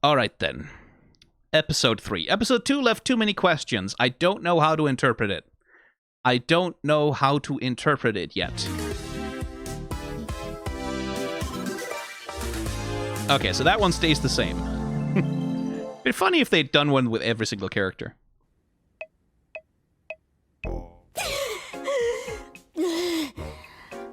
All right, then. Episode 3. Episode 2 left too many questions. I don't know how to interpret it. I don't know how to interpret it yet. Okay, so that one stays the same. It'd be funny if they'd done one with every single character.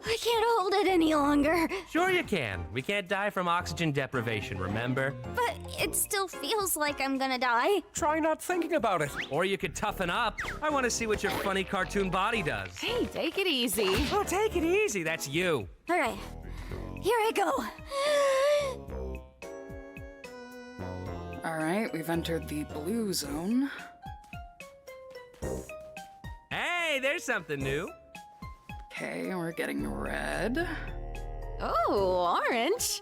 I can't hold it any longer. Sure you can. We can't die from oxygen deprivation, remember? But it still feels like I'm gonna die. Try not thinking about it. Or you could toughen up. I want to see what your funny cartoon body does. Hey, take it easy. Oh, take it easy. That's you. All right, here I go. All right, we've entered the blue zone. Hey, there's something new. Okay, we're getting red, Oh, orange.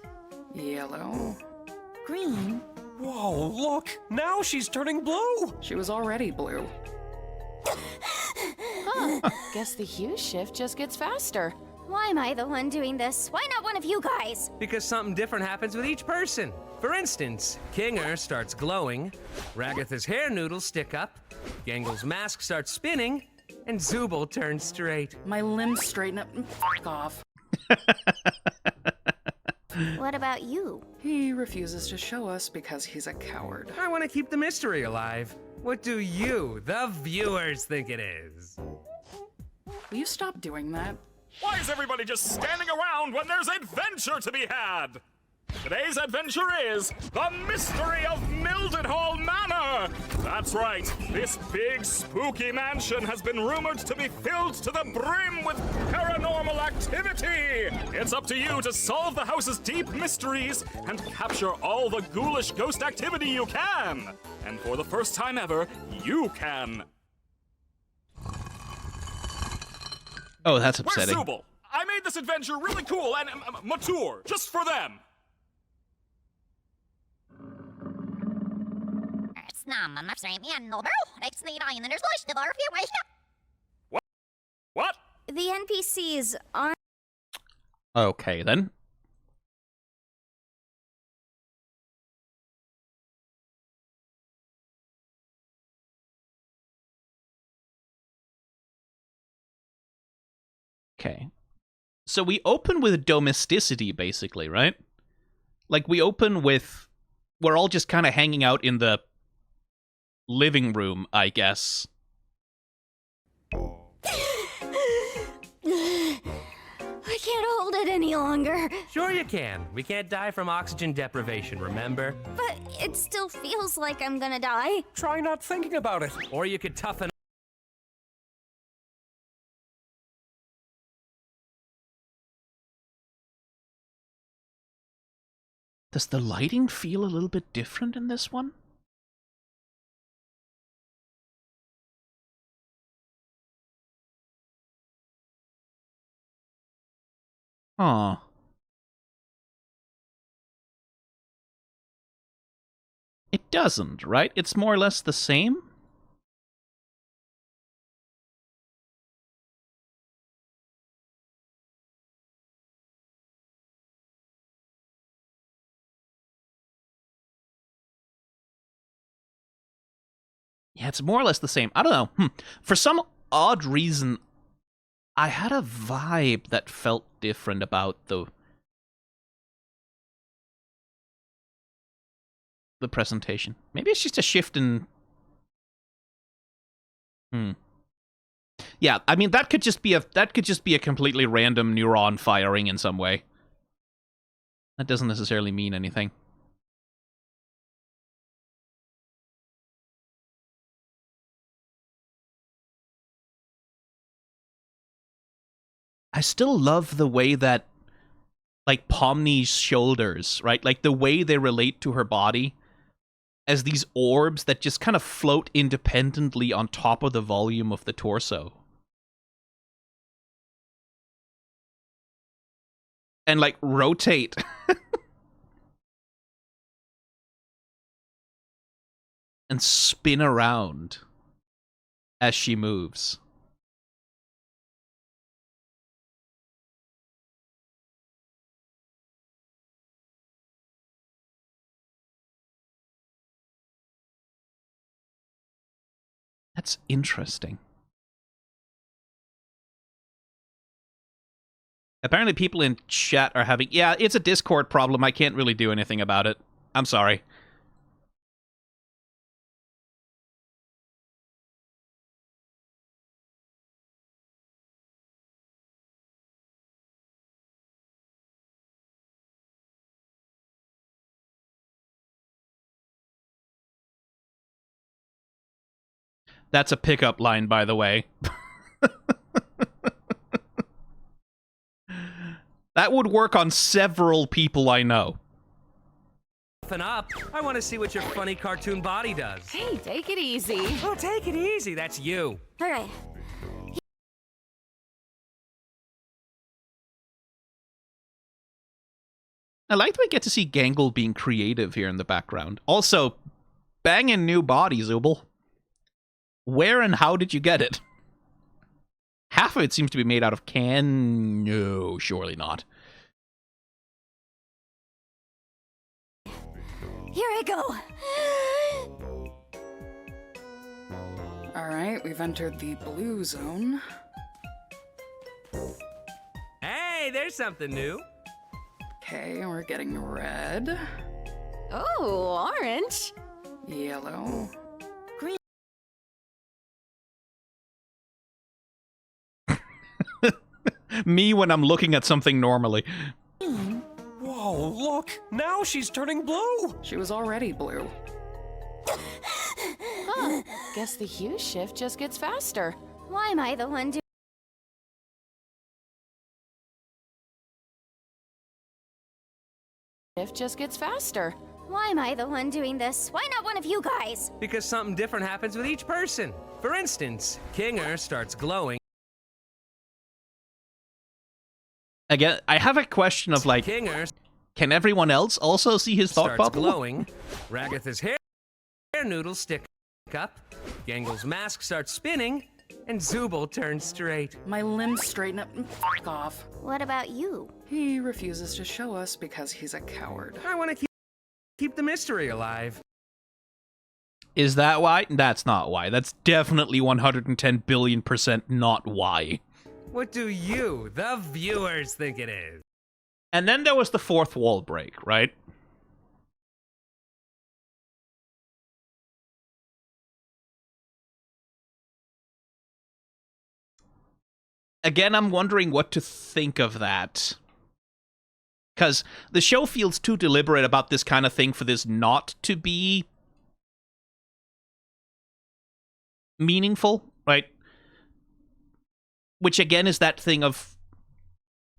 yellow. Green. Whoa, look! Now she's turning blue! She was already blue. Guess the hue shift just gets faster. Why am I the one doing this? Why not one of you guys? Because something different happens with each person. For instance, Kinger starts glowing, Ragatha's hair noodles stick up, Gangle's mask starts spinning, and Zooble turns straight. My limbs straighten up and f*** off. What about you? He refuses to show us because he's a coward. I want to keep the mystery alive. What do you, the viewers, think it is? Will you stop doing that? Why is everybody just standing around when there's adventure to be had? Today's adventure is the mystery of Mildenhal Manor. That's right, this big spooky mansion has been rumored to be filled to the brim with paranormal activity. It's up to you to solve the house's deep mysteries and capture all the ghoulish ghost activity you can. And for the first time ever, you can. Oh, that's Where's upsetting. Zooble? I made this adventure really cool and mature, just for them. What? The NPCs aren't. Okay, then. Okay. So we open with domesticity, basically, right? Like, we open with... We're all just kind of hanging out in the living room, I guess. I can't hold it any longer. Sure you can. We can't die from oxygen deprivation, remember? But it still feels like I'm gonna die. Try not thinking about it. Or you could toughen up. Does the lighting feel a little bit different in this one? Huh. It doesn't, right? It's more or less the same? Yeah, it's more or less the same. I don't know. For some odd reason, I had a vibe that felt different about the presentation. Maybe it's just a shift in... Yeah, I mean, that could just be a completely random neuron firing in some way. That doesn't necessarily mean anything. I still love the way that, like, Pomni's shoulders, right? Like, the way they relate to her body as these orbs that just kind of float independently on top of the volume of the torso. And, like, rotate. And spin around as she moves. That's interesting. Apparently people in chat are having... Yeah, it's a Discord problem. I can't really do anything about it. I'm sorry. That's a pickup line, by the way. That would work on several people I know. Up. I want to see what your funny cartoon body does. Hey, take it easy. Oh, take it easy. That's you. Alright. I like that we get to see Gangle being creative here in the background. Also, banging new body, Zooble. Where and how did you get it? Half of it seems to be made out of can... No, surely not. Here I go. Alright, we've entered the blue zone. Hey, there's something new. Okay, we're getting red, Oh, orange. yellow. Me when I'm looking at something normally. Whoa, look! Now she's turning blue! She was already blue. Huh. Guess the hue shift just gets faster. Why am I the one doing... Shift just gets faster. Why am I the one doing this? Why not one of you guys? Because something different happens with each person. For instance, Kinger starts glowing. Again, I have a question of like, Kinger can everyone else also see his thought starts bubble? glowing. Ragatha's hair noodles stick up. Gangle's mask starts spinning. And Zooble turns straight. My limbs straighten up and f*** off. What about you? He refuses to show us because he's a coward. I want to keep the mystery alive. Is that why? That's not why. That's definitely 110 billion% not why. What do you, the viewers, think it is? And then there was the fourth wall break, right? Again, I'm wondering what to think of that. Because the show feels too deliberate about this kind of thing for this not to be meaningful, right? Which again is that thing of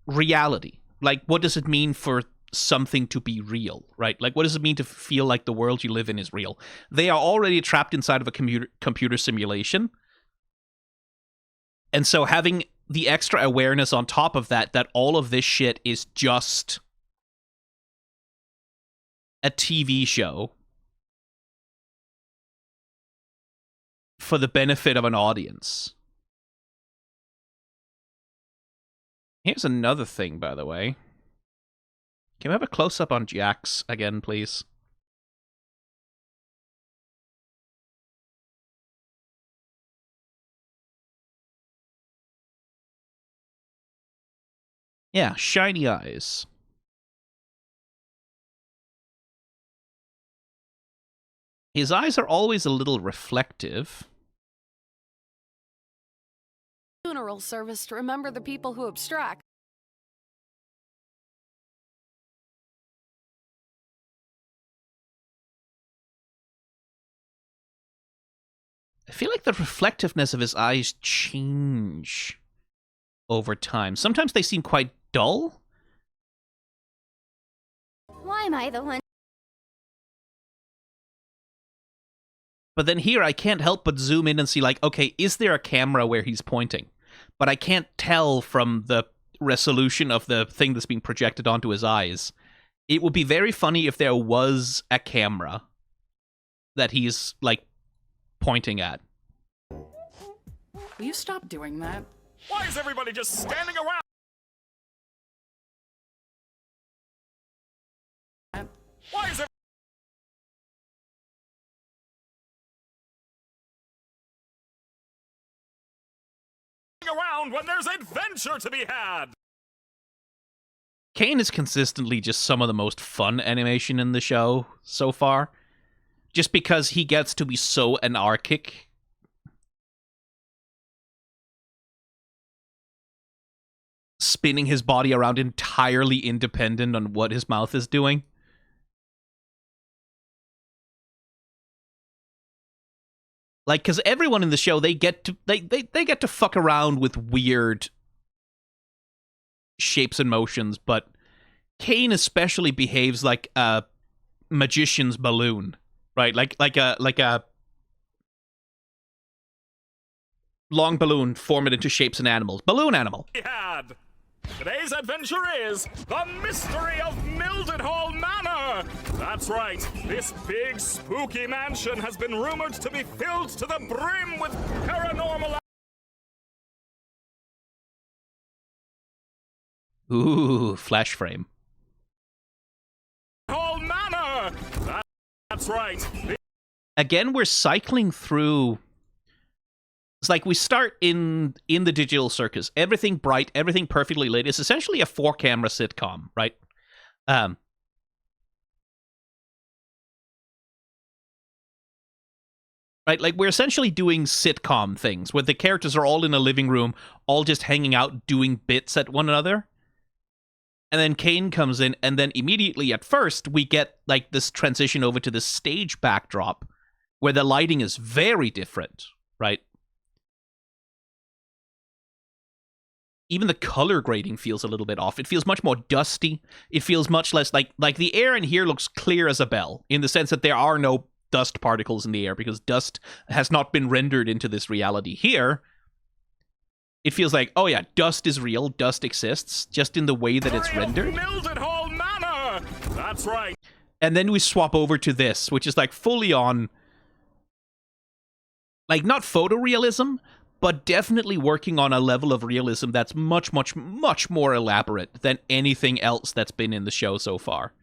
reality. Like, what does it mean for something to be real, right? Like, what does it mean to feel like the world you live in is real? They are already trapped inside of a computer simulation. And so having the extra awareness on top of that, that all of this shit is just a TV show for the benefit of an audience. Here's another thing, by the way. Can we have a close-up on Jax again, please? Yeah, shiny eyes. His eyes are always a little reflective. Funeral service to remember the people who abstract. I feel like the reflectiveness of his eyes change over time. Sometimes they seem quite dull. Why am I the one? But then here I can't help but zoom in and see like, okay, is there a camera where he's pointing? But I can't tell from the resolution of the thing that's being projected onto his eyes. It would be very funny if there was a camera that he's like pointing at. Will you stop doing that? Why is everybody just standing around? Why is around when there's adventure to be had. Kane is consistently just some of the most fun animation in the show so far. Just because he gets to be so anarchic. Spinning his body around entirely independent on what his mouth is doing. Like, because everyone in the show, they get to fuck around with weird shapes and motions, but Kane especially behaves like a magician's balloon, right? Like a long balloon, form it into shapes and animals. Balloon animal. Today's adventure is the mystery of Mildenhal Manor. That's right. This big spooky mansion has been rumored to be filled to the brim with paranormal. Ooh, flash frame. Manor. That's right. Again, we're cycling through. It's like we start in the digital circus. Everything bright, everything perfectly lit. It's essentially a 4-camera sitcom, right? Right, like we're essentially doing sitcom things where the characters are all in a living room, all just hanging out, doing bits at one another. And then Kane comes in, and then immediately at first, we get like this transition over to this stage backdrop where the lighting is very different, right? Even the color grading feels a little bit off. It feels much more dusty. It feels much less like the air in here looks clear as a bell, in the sense that there are no dust particles in the air because dust has not been rendered into this reality. Here, it feels like, oh yeah, dust is real, dust exists, just in the way that it's rendered. Mildenhal Manor. That's right. And then we swap over to this, which is like fully on, like not photorealism, but definitely working on a level of realism that's much, much, much more elaborate than anything else that's been in the show so far.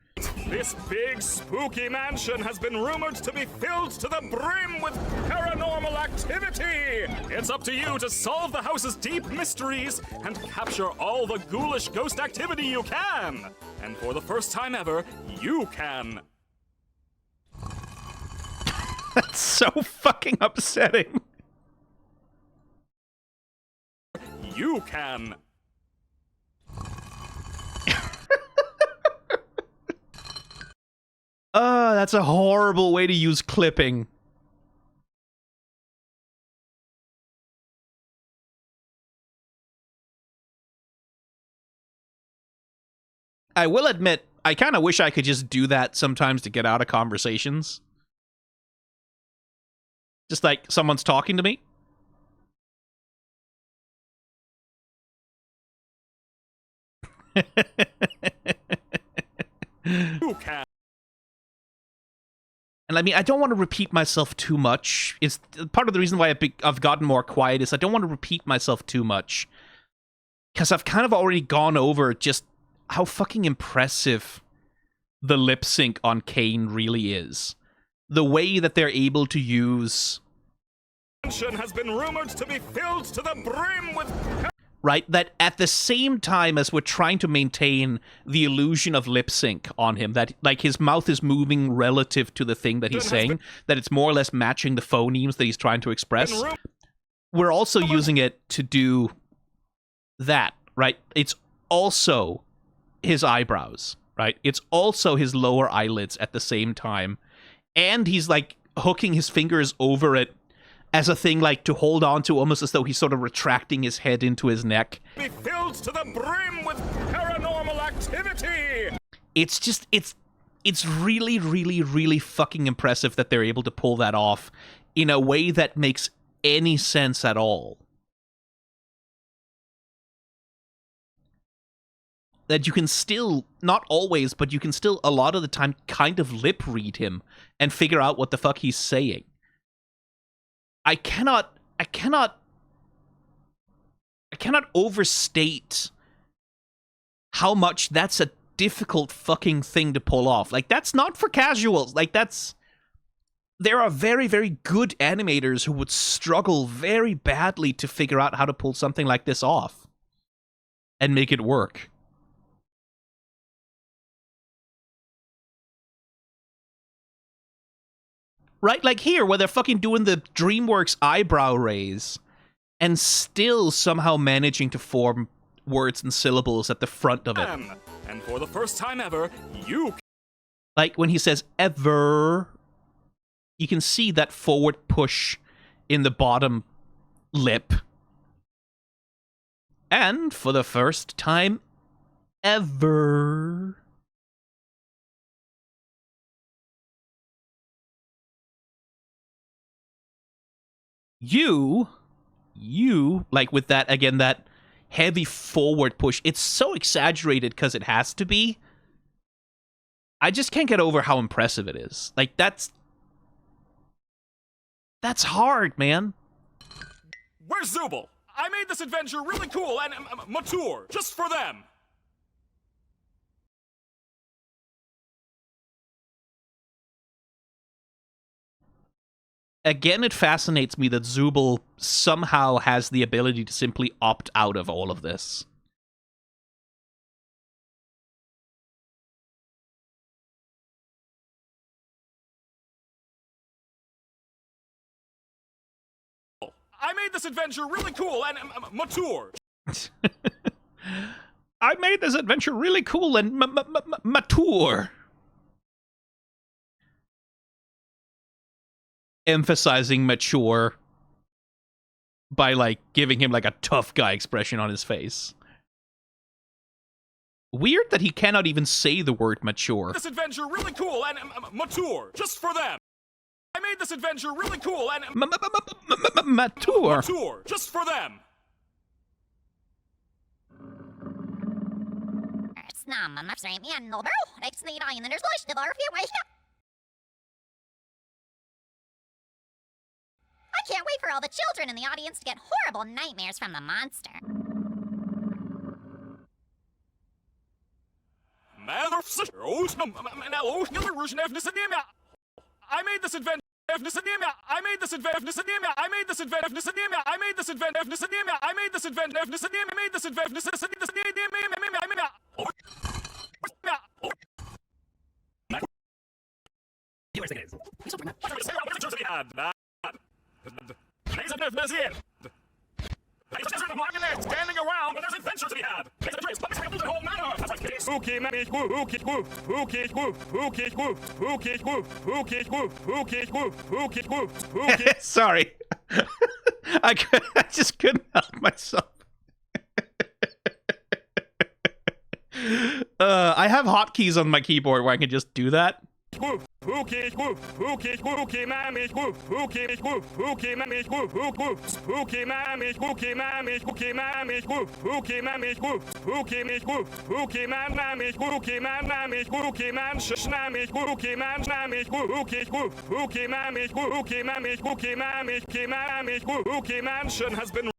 This big spooky mansion has been rumored to be filled to the brim with paranormal activity. It's up to you to solve the house's deep mysteries and capture all the ghoulish ghost activity you can. And for the first time ever, you can. That's so fucking upsetting. You can. That's a horrible way to use clipping. I will admit, I kind of wish I could just do that sometimes to get out of conversations. Just like someone's talking to me. You can. And I mean, I don't want to repeat myself too much. It's part of the reason why I've gotten more quiet is I don't want to repeat myself too much. Because I've kind of already gone over just how fucking impressive the lip sync on Kane really is. The way that they're able to use... has been rumored to be filled to the brim with... Right? That at the same time as we're trying to maintain the illusion of lip sync on him, that like his mouth is moving relative to the thing that he's saying, that it's more or less matching the phonemes that he's trying to express, we're also using it to do that, right? It's also his eyebrows, right? It's also his lower eyelids at the same time. And he's like hooking his fingers over it as a thing like to hold on to, almost as though he's sort of retracting his head into his neck. Be filled to the brim with paranormal activity. It's just, it's really, really, really fucking impressive that they're able to pull that off in a way that makes any sense at all. That you can still, not always, but you can still a lot of the time kind of lip read him and figure out what the fuck he's saying. I cannot overstate how much that's a difficult fucking thing to pull off. Like, that's not for casuals. Like, that's there are very, very good animators who would struggle very badly to figure out how to pull something like this off and make it work. Right? Like here, where they're fucking doing the DreamWorks eyebrow raise and still somehow managing to form words and syllables at the front of it. And for the first time ever, you Like when he says ever, you can see that forward push in the bottom lip. And for the first time ever, you, like with that, again, that heavy forward push, it's so exaggerated because it has to be. I just can't get over how impressive it is. Like, that's hard, man. Where's Zooble? I made this adventure really cool and mature, just for them. Again, it fascinates me that Zooble somehow has the ability to simply opt out of all of this. I made this adventure really cool and mature. I made this adventure really cool and mature. Emphasizing mature by, like, giving him, like, a tough guy expression on his face. Weird that he cannot even say the word mature. This adventure really cool and mature, just for them. I made this adventure really cool and Mature. mature, just for them. I can't wait for all the children in the audience to get horrible nightmares from the monster. I made this adventure. I made this adventure. I made this adventure. I made this adventure. I made this adventure. I made this adventure. Standing around, but there's adventure to be had. Mildenhal Manor. Sorry. I just couldn't help myself. I have hotkeys on my keyboard where I can just do that. Has been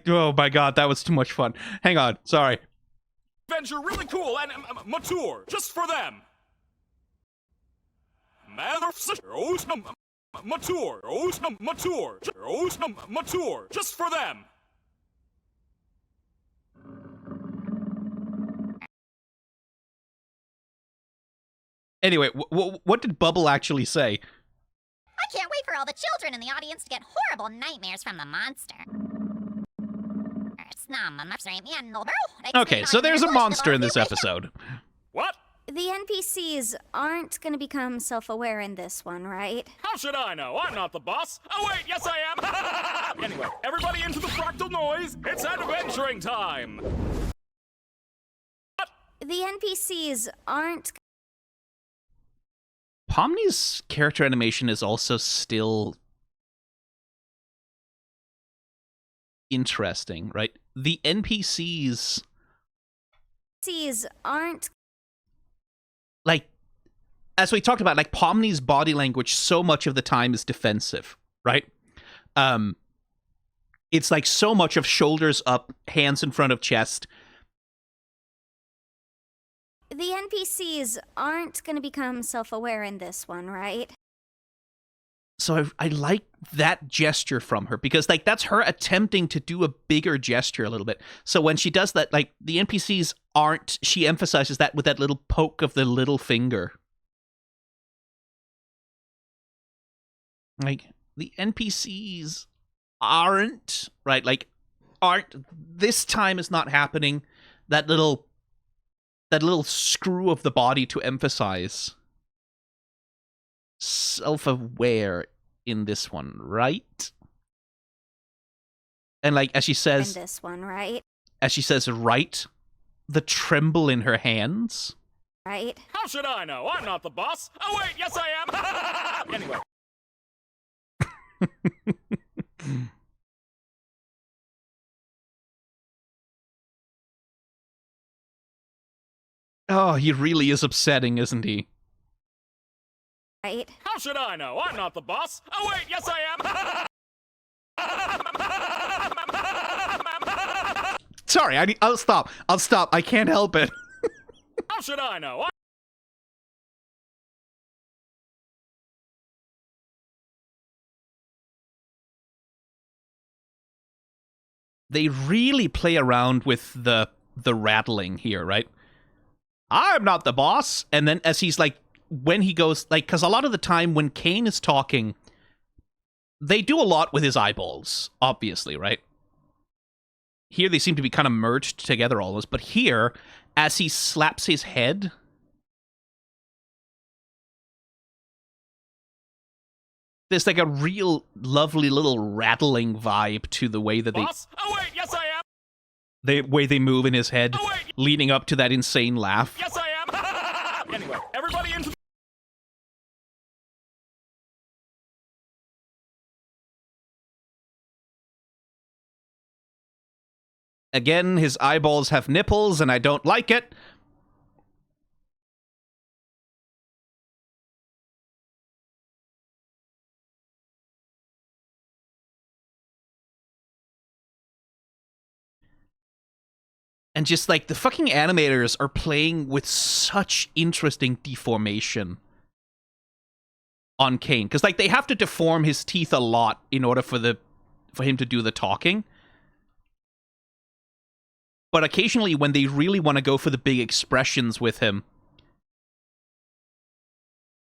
Oh my god, that was too much fun. Hang on, sorry. adventure really cool and mature, just for them. Mature, just for them. Anyway, what did Bubble actually say? I can't wait for all the children in the audience to get horrible nightmares from the monster. Okay, so there's a monster in this episode. What? The NPCs aren't gonna become self-aware in this one, right? How should I know? I'm not the boss. Oh wait, yes I am. Anyway, everybody into the fractal noise. It's adventuring time. What? The NPCs aren't... Pomni's character animation is also still interesting, right? The NPCs aren't... like, as we talked about, like, Pomni's body language so much of the time is defensive, right? It's like so much of shoulders up, hands in front of chest. the NPCs aren't gonna become self-aware in this one, right? So I like that gesture from her, because like that's her attempting to do a bigger gesture a little bit. So when she does that, like the NPCs aren't, she emphasizes that with that little poke of the little finger. Like the NPCs aren't, right? Like aren't, this time is not happening. That little screw of the body to emphasize self-aware in this one, right? And like as she says In this one, right? As she says right, the tremble in her hands. Right? How should I know? I'm not the boss. Oh wait, yes I am. Anyway. Oh, he really is upsetting, isn't he? Right? How should I know? I'm not the boss. Oh wait, yes I am. Sorry, I'll stop. I can't help it. How should I know? They really play around with the rattling here, right? I'm not the boss. And then as he's like, when he goes, like, because a lot of the time when Kane is talking, they do a lot with his eyeballs, obviously, right? Here they seem to be kind of merged together almost, but here, as he slaps his head, there's like a real lovely little rattling vibe to the way that Boss? Oh wait, yes I am. the way they move in his head, Oh, wait. leading up to that insane laugh. Yes I am. Anyway, everybody into Again, his eyeballs have nipples, and I don't like it. And just like the fucking animators are playing with such interesting deformation on Kane, because like they have to deform his teeth a lot in order for him to do the talking. But occasionally, when they really want to go for the big expressions with him,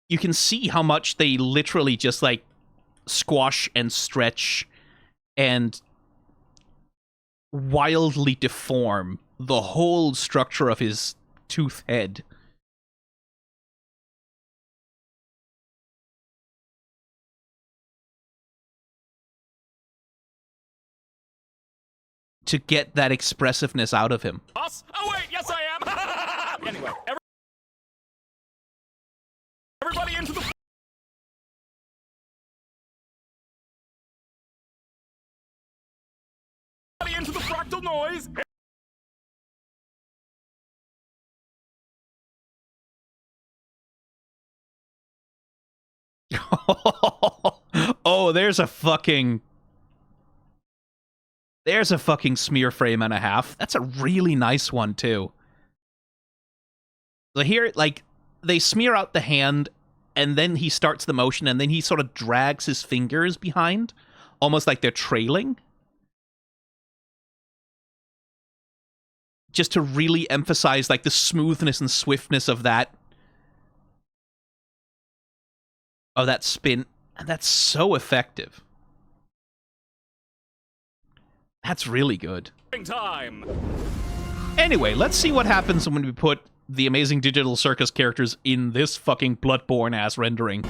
you can see how much they literally just like squash and stretch and wildly deform the whole structure of his tooth head. To get that expressiveness out of him. boss. Oh wait, yes I am. Anyway, everybody into the fractal noise. Oh, there's a fucking smear frame and a half. That's a really nice one, too. So here, like, they smear out the hand, and then he starts the motion, and then he sort of drags his fingers behind, almost like they're trailing. Just to really emphasize, like, the smoothness and swiftness of that spin. And that's so effective. That's really good. Time. Anyway, let's see what happens when we put the amazing digital circus characters in this fucking Bloodborne-ass rendering.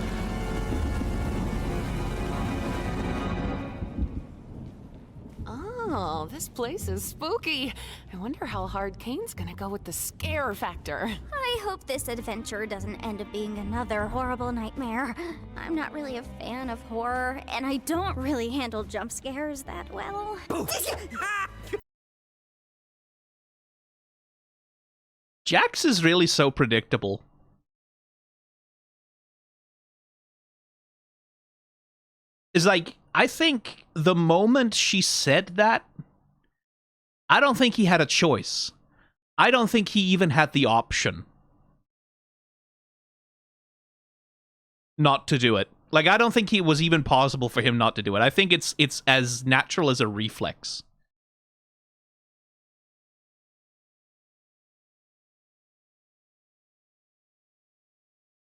Oh, this place is spooky. I wonder how hard Kane's gonna go with the scare factor. I hope this adventure doesn't end up being another horrible nightmare. I'm not really a fan of horror, and I don't really handle jump scares that well. Jax is really so predictable. It's like, I think the moment she said that, I don't think he had a choice. I don't think he even had the option. not to do it. Like, I don't think it was even possible for him not to do it. I think it's as natural as a reflex.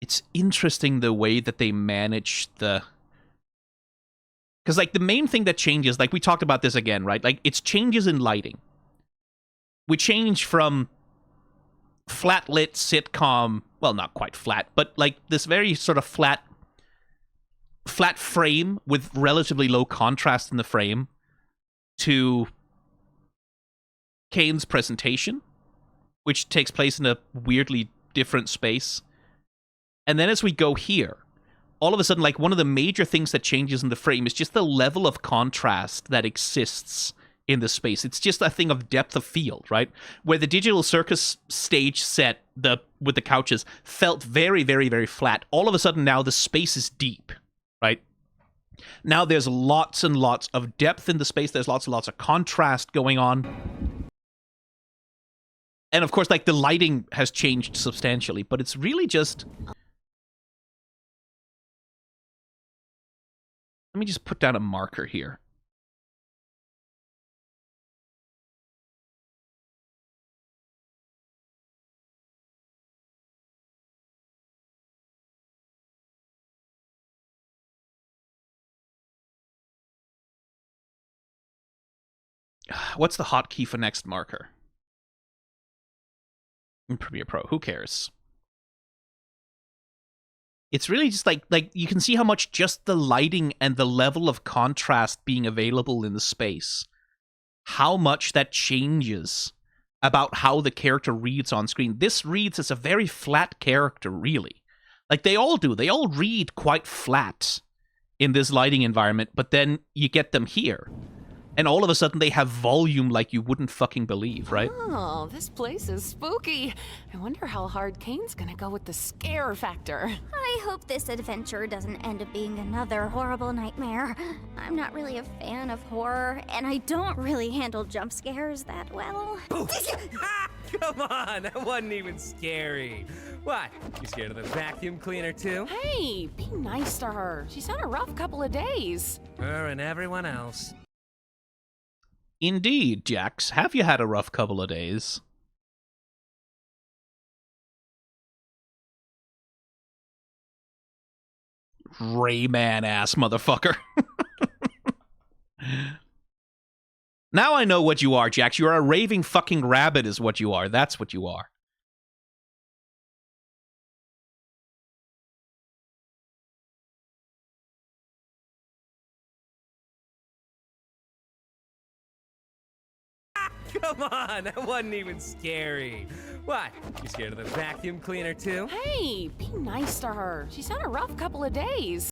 It's interesting the way that they manage the... Because, like, the main thing that changes, like, we talked about this again, right? Like, it's changes in lighting. We change from flat-lit sitcom, well, not quite flat, but, like, this very sort of flat frame with relatively low contrast in the frame to Kane's presentation, which takes place in a weirdly different space. And then as we go here, all of a sudden, like, one of the major things that changes in the frame is just the level of contrast that exists in the space. It's just a thing of depth of field, right? Where the digital circus stage set with the couches felt very, very, very flat. All of a sudden now the space is deep, right? Now there's lots and lots of depth in the space. There's lots and lots of contrast going on. And of course, like, the lighting has changed substantially, but it's really just... Let me just put down a marker here. What's the hotkey for next marker? In Premiere Pro, who cares? It's really just like you can see how much just the lighting and the level of contrast being available in the space, how much that changes about how the character reads on screen. This reads as a very flat character, really. Like, they all do. They all read quite flat in this lighting environment, but then you get them here. And all of a sudden, they have volume like you wouldn't fucking believe, right? Oh, this place is spooky. I wonder how hard Kane's gonna go with the scare factor. I hope this adventure doesn't end up being another horrible nightmare. I'm not really a fan of horror, and I don't really handle jump scares that well. Come on, that wasn't even scary. What? You scared of the vacuum cleaner too? Hey, be nice to her. She's had a rough couple of days. Her and everyone else. Indeed, Jax. Have you had a rough couple of days? Rayman ass motherfucker. Now I know what you are, Jax. You're a raving fucking rabbit is what you are. That's what you are. Come on, that wasn't even scary. What? You scared of the vacuum cleaner too? Hey, be nice to her. She's had a rough couple of days.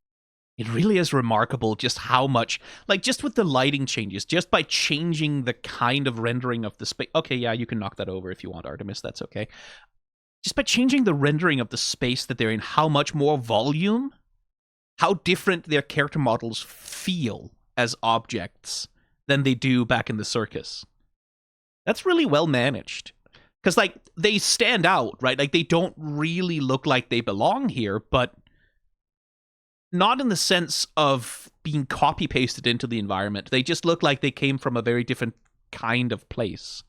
It really is remarkable just how much, like, just with the lighting changes, just by changing the kind of rendering of the space. Okay, yeah, you can knock that over if you want, Artemis. That's okay. Just by changing the rendering of the space that they're in, how much more volume, how different their character models feel as objects than they do back in the circus. That's really well managed. Because, like, they stand out, right? Like, they don't really look like they belong here, but not in the sense of being copy-pasted into the environment. They just look like they came from a very different kind of place.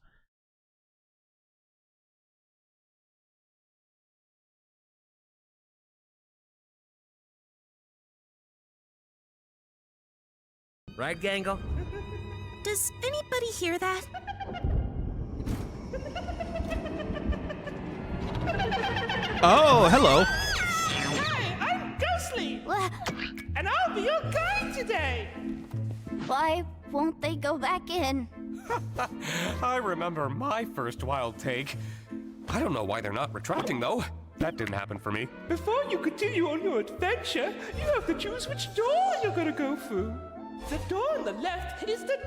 Right, Gangle? Does anybody hear that? Oh, hello. Hi, I'm Ghostly, and I'll be your guide today. Why won't they go back in? I remember my first wild take. I don't know why they're not retracting, though. That didn't happen for me. Before you continue on your adventure, you have to choose which door you're gonna go through. The door on the left is the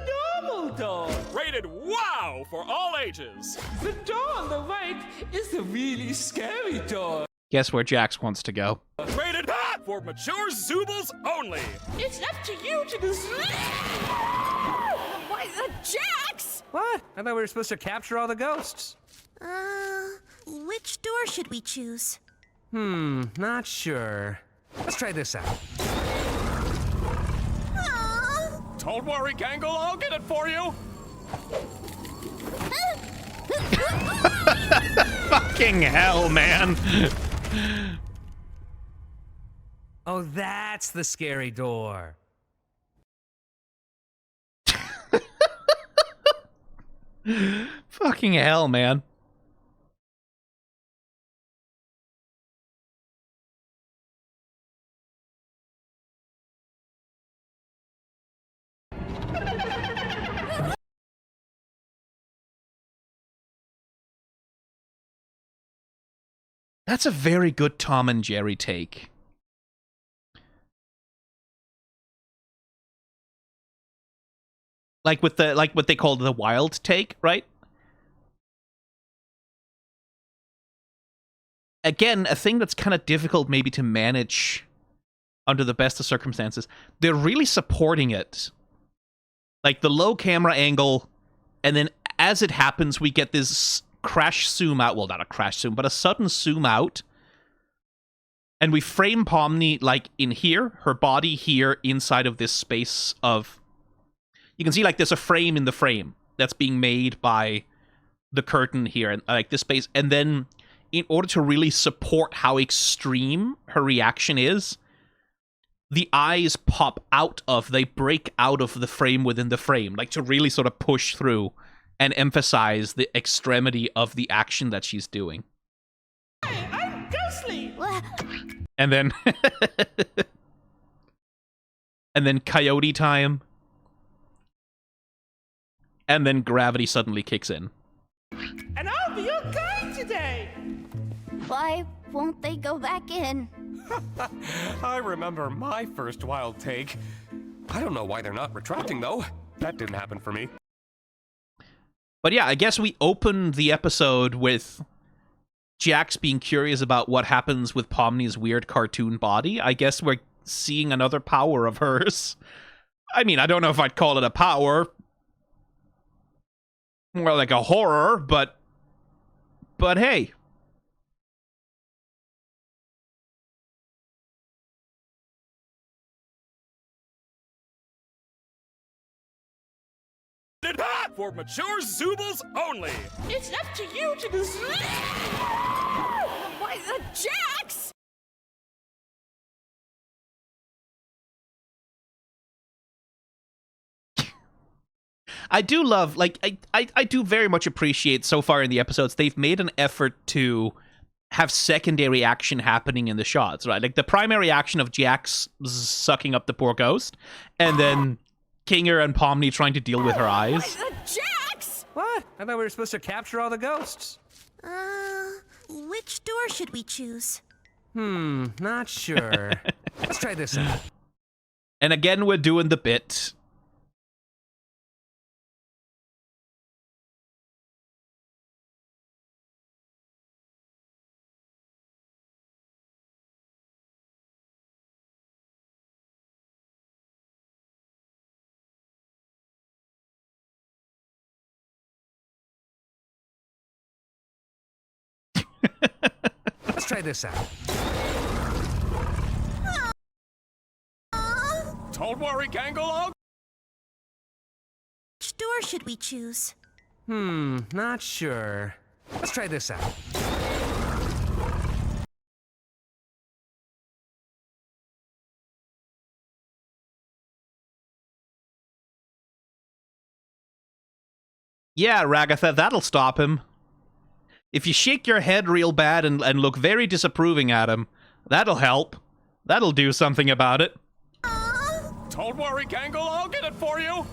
normal door. Rated WOW for all ages. The door on the right is the really scary door. Guess where Jax wants to go. Rated for mature Zoobles only. It's up to you to decide. Why, Jax! What? I thought we were supposed to capture all the ghosts. Which door should we choose? Not sure. Let's try this out. Don't worry, Gangle, I'll get it for you. Fucking hell, man. Oh, that's the scary door. Fucking hell, man. That's a very good Tom and Jerry take. Like with the what they call the wild take, right? Again, a thing that's kind of difficult maybe to manage under the best of circumstances. They're really supporting it. Like the low camera angle, and then as it happens, we get this crash zoom out. Well, not a crash zoom, but a sudden zoom out. And we frame Pomni like in here, her body here inside of this space of... You can see like there's a frame in the frame that's being made by the curtain here, and like this space. And then in order to really support how extreme her reaction is, the eyes pop out of, they break out of the frame within the frame, like to really sort of push through and emphasize the extremity of the action that she's doing. Hey, I'm ghostly. And then... and then coyote time. And then gravity suddenly kicks in. And I'll be your guide today. Why won't they go back in? I remember my first wild take. I don't know why they're not retracting, though. That didn't happen for me. But yeah, I guess we opened the episode with Jax being curious about what happens with Pomni's weird cartoon body. I guess we're seeing another power of hers. I mean, I don't know if I'd call it a power. More like a horror, but hey. For mature Zoobles only. It's up to you to decide. Why the Jax? I do love, like, I do very much appreciate so far in the episodes, they've made an effort to have secondary action happening in the shots, right? Like the primary action of Jax sucking up the poor ghost, and then Kinger and Pomni trying to deal with her eyes. Why the Jax? What? I thought we were supposed to capture all the ghosts. Which door should we choose? Not sure. Let's try this out. And again, we're doing the bit. Let's try this out. Don't worry, Gangle. Which door should we choose? Not sure. Let's try this out. Yeah, Ragatha, that'll stop him. If you shake your head real bad and look very disapproving at him, that'll help. That'll do something about it. Don't worry, Gangle, I'll get it for you.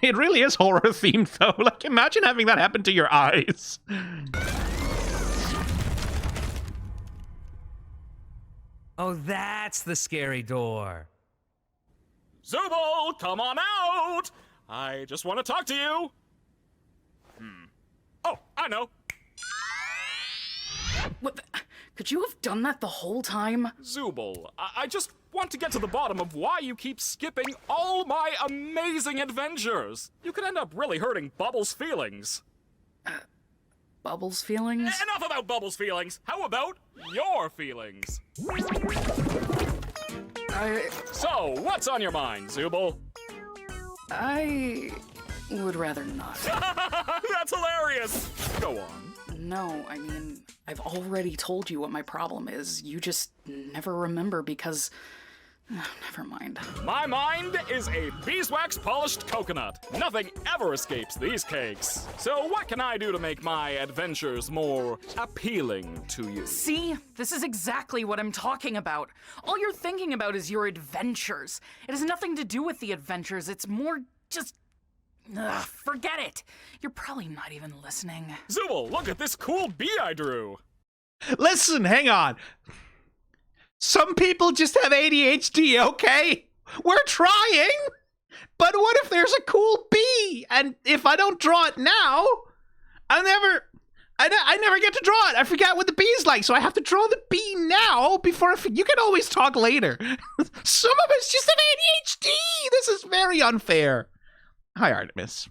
It really is horror themed, though. Like, imagine having that happen to your eyes. Oh, that's the scary door. Zooble, come on out! I just want to talk to you. Oh, I know. What the, could you have done that the whole time? Zooble, I just want to get to the bottom of why you keep skipping all my amazing adventures. You could end up really hurting Bubble's feelings. Bubbles' feelings? Enough about Bubbles' feelings. How about your feelings? So, what's on your mind, Zooble? I would rather not. That's hilarious! Go on. No, I mean, I've already told you what my problem is. You just never remember because... never mind. My mind is a beeswax polished coconut. Nothing ever escapes these cakes. So what can I do to make my adventures more appealing to you? See? This is exactly what I'm talking about. All you're thinking about is your adventures. It has nothing to do with the adventures. It's more just... Ugh, forget it. You're probably not even listening. Zooble, look at this cool bee I drew. Listen, hang on. Some people just have ADHD, okay? We're trying! But what if there's a cool bee? And if I don't draw it now, I never get to draw it. I forget what the bee's like, so I have to draw the bee now before you can always talk later. Some of us just have ADHD! This is very unfair. Hi, Artemis.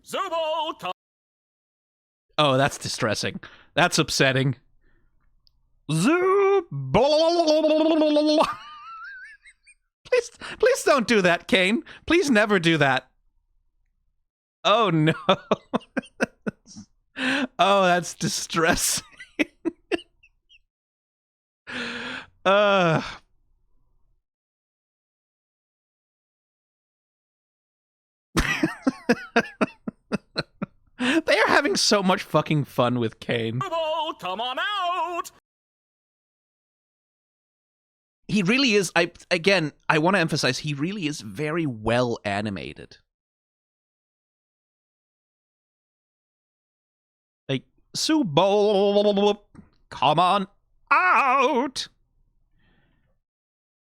Zooble, come. Oh, that's distressing. That's upsetting. Zooble. Please don't do that, Kane. Please never do that. Oh no. Oh, that's distressing. They are having so much fucking fun with Kane. Zooble, come on out. He really is, I want to emphasize, he really is very well animated. Like, Zooble, come on out!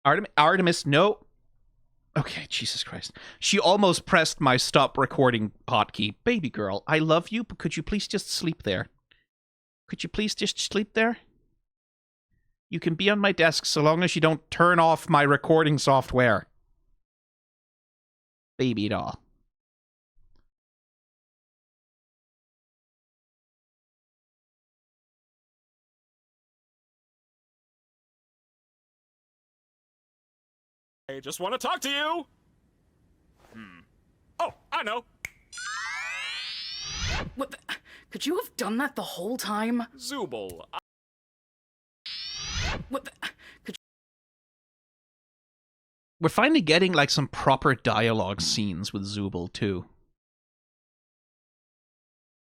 Artemis, no. Okay, Jesus Christ. She almost pressed my stop recording hotkey. Baby girl, I love you, but could you please just sleep there? Could you please just sleep there? You can be on my desk so long as you don't turn off my recording software. Baby doll. I just want to talk to you. Oh, I know. What the... Could you have done that the whole time? Zooble. What the... We're finally getting, like, some proper dialogue scenes with Zooble, too.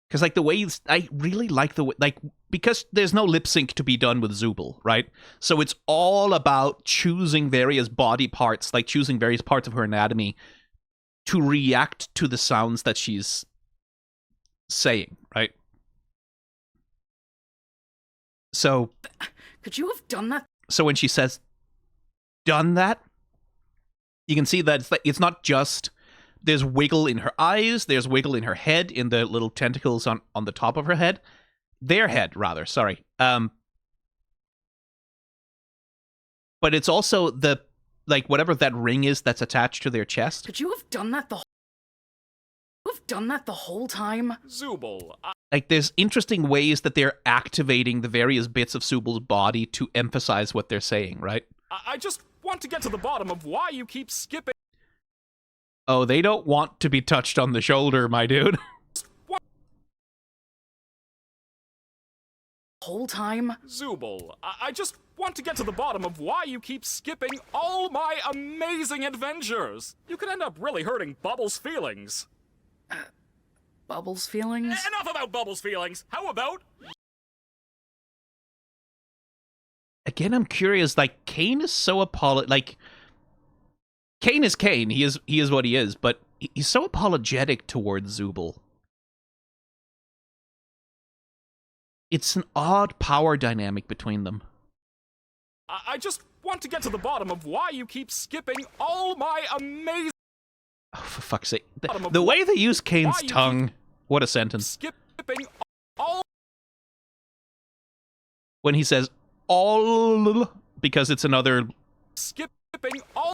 Because, like, the way... I really like the way... Like, because there's no lip sync to be done with Zooble, right? So it's all about choosing various body parts, like choosing various parts of her anatomy to react to the sounds that she's saying, right? So... Could you have done that? So when she says, done that, you can see that it's not just, there's wiggle in her eyes, there's wiggle in her head, in the little tentacles on the top of her head. Their head, rather, sorry. But it's also the, like, whatever that ring is that's attached to their chest. Could you have done that the whole time? Zooble. Like, there's interesting ways that they're activating the various bits of Zooble's body to emphasize what they're saying, right? I just want to get to the bottom of why you keep skipping. Oh, they don't want to be touched on the shoulder, my dude. Whole time? Zooble. I just want to get to the bottom of why you keep skipping all my amazing adventures. You could end up really hurting Bubbles' feelings. Bubbles' feelings? Enough about Bubbles' feelings. How about... Again, I'm curious, like, Kane is so like, Kane is Kane, he is what he is, but he's so apologetic towards Zooble. It's an odd power dynamic between them. I just want to get to the bottom of why you keep skipping all my amazing... Oh, for fuck's sake. The way they use Kane's tongue, what a sentence. Skipping when he says all, because it's another Skipping all,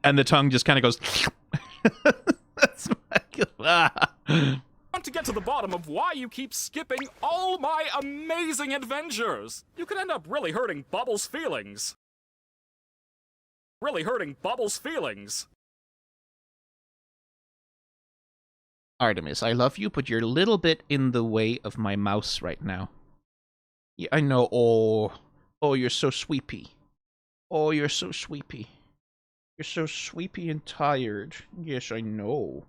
and the tongue just kind of goes. That's want to get to the bottom of why you keep skipping all my amazing adventures. You could end up really hurting Bubbles' feelings. Artemis, I love you, but you're a little bit in the way of my mouse right now. Yeah, I know. Oh, you're so sweepy. Oh, you're so sweepy. You're so sweepy and tired. Yes, I know.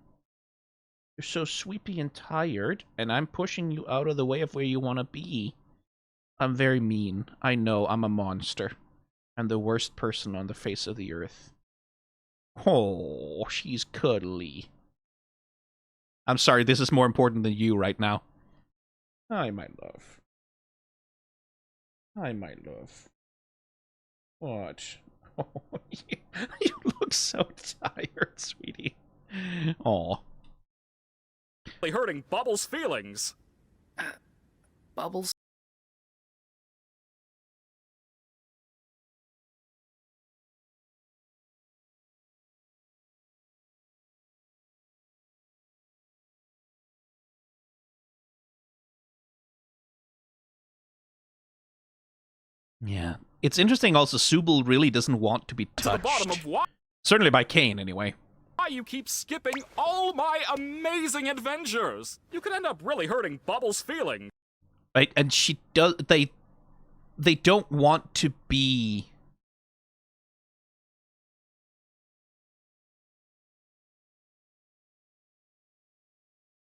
You're so sweepy and tired, and I'm pushing you out of the way of where you want to be. I'm very mean. I know, I'm a monster. I'm the worst person on the face of the earth. Oh, she's cuddly. I'm sorry, this is more important than you right now. Hi, my love. Hi, my love. What? Oh, you look so tired, sweetie. Aw. Hurting Bubbles' feelings. Bubbles. Yeah. It's interesting also, Zooble really doesn't want to be To the bottom touched. of why Certainly by Kane, anyway. you keep skipping all my amazing adventures. You could end up really hurting Bubbles' feelings. Right? And she does... They don't want to be...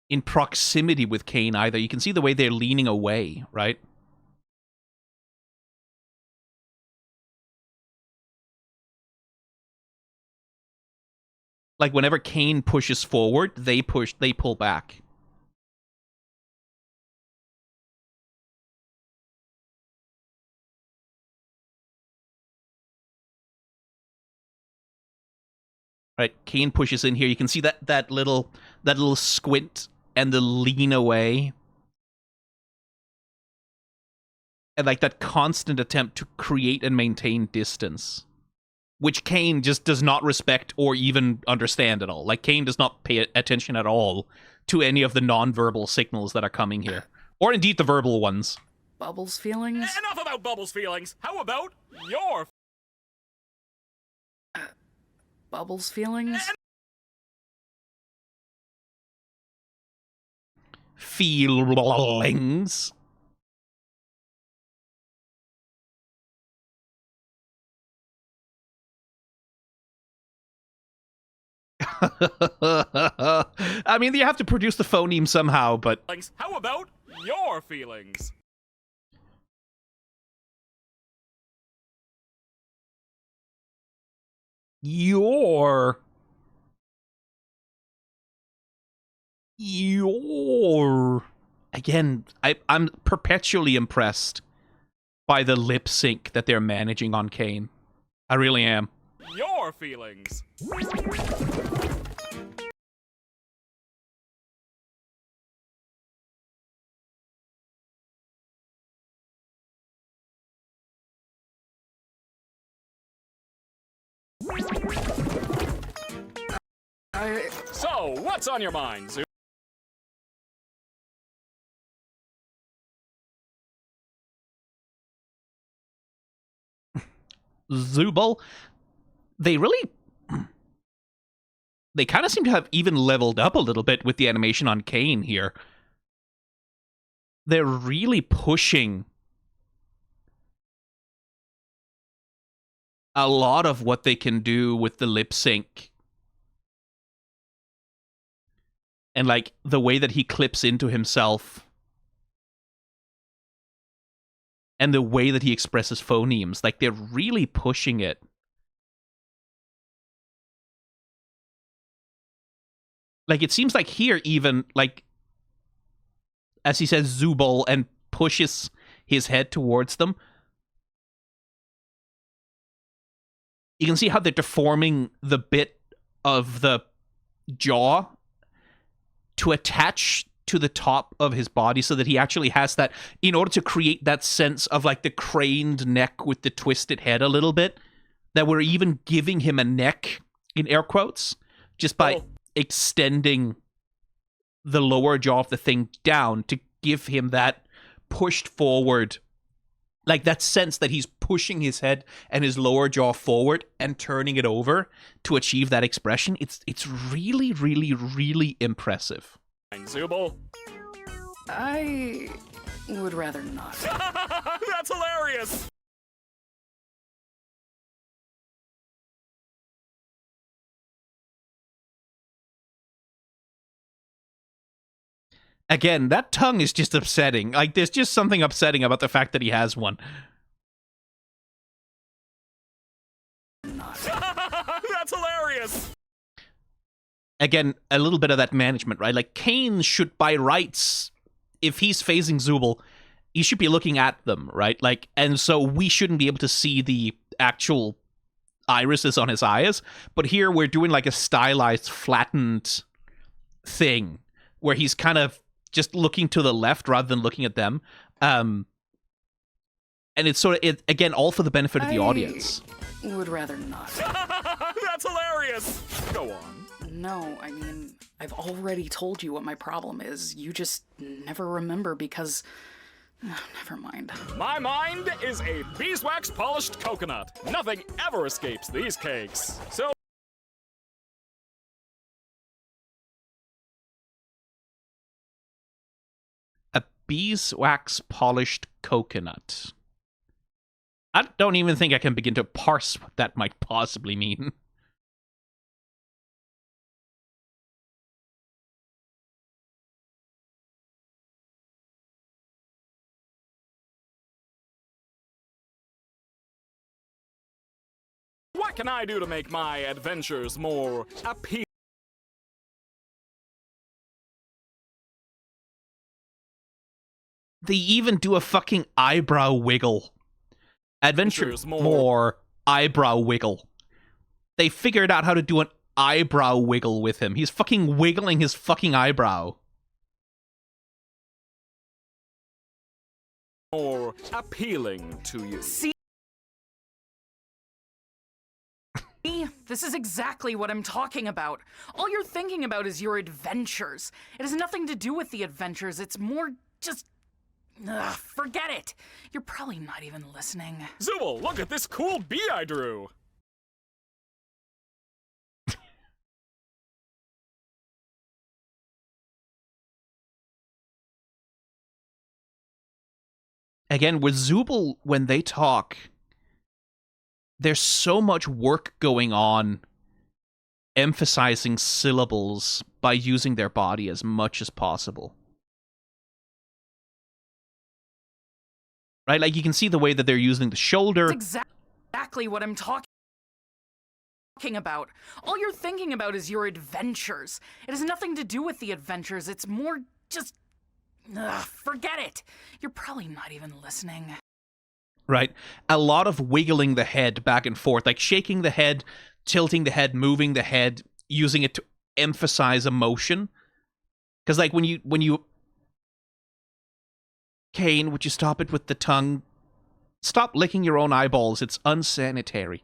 in proximity with Kane either. You can see the way they're leaning away, right? Like, whenever Kane pushes forward, they pull back. Right, Kane pushes in here. You can see that little squint and the lean away. And like that constant attempt to create and maintain distance. Which Kane just does not respect or even understand at all. Like, Kane does not pay attention at all to any of the non-verbal signals that are coming here. Or indeed the verbal ones. Bubbles' feelings? Enough about Bubbles' feelings. How about your Bubbles' feelings? Feelings. I mean, you have to produce the phoneme somehow, but... How about your feelings? Your... Again, I'm perpetually impressed by the lip sync that they're managing on Kane. I really am. Your feelings. So, what's on your mind, Zoo? Zooble, they really... They kind of seem to have even leveled up a little bit with the animation on Kane here. They're really pushing a lot of what they can do with the lip sync. And like the way that he clips into himself. And the way that he expresses phonemes. Like, they're really pushing it. Like, it seems like here even, like, as he says Zooble and pushes his head towards them, you can see how they're deforming the bit of the jaw to attach to the top of his body so that he actually has that, in order to create that sense of like the craned neck with the twisted head a little bit, that we're even giving him a neck, in air quotes, just by extending the lower jaw of the thing down to give him that pushed forward, like that sense that he's pushing his head and his lower jaw forward and turning it over to achieve that expression. It's really, really, really impressive. Zooble. I would rather not. That's hilarious! Again, that tongue is just upsetting. Like, there's just something upsetting about the fact that he has one. That's hilarious! Again, a little bit of that management, right? Like, Kane should, by rights, if he's facing Zooble, he should be looking at them, right? Like, and so we shouldn't be able to see the actual irises on his eyes. But here we're doing like a stylized, flattened thing where he's kind of just looking to the left rather than looking at them. And it's sort of, again, all for the benefit of the audience. Would rather not. That's hilarious! Go on. No, I mean, I've already told you what my problem is. You just never remember because... never mind. My mind is a beeswax polished coconut. Nothing ever escapes these cakes. So... A beeswax polished coconut. I don't even think I can begin to parse what that might possibly mean. What can I do to make my adventures more appealing? They even do a fucking eyebrow wiggle. Adventures more eyebrow wiggle. They figured out how to do an eyebrow wiggle with him. He's fucking wiggling his fucking eyebrow. More appealing to you. See? This is exactly what I'm talking about. All you're thinking about is your adventures. It has nothing to do with the adventures. It's more just... forget it. You're probably not even listening. Zooble, look at this cool bee I drew. Again, with Zooble, when they talk, there's so much work going on emphasizing syllables by using their body as much as possible. Right? Like, you can see the way that they're using the shoulder. That's exactly what I'm talking about. All you're thinking about is your adventures. It has nothing to do with the adventures. It's more just... forget it. You're probably not even listening. Right? A lot of wiggling the head back and forth, like shaking the head, tilting the head, moving the head, using it to emphasize emotion. Because, like, when you... Kane, would you stop it with the tongue? Stop licking your own eyeballs. It's unsanitary.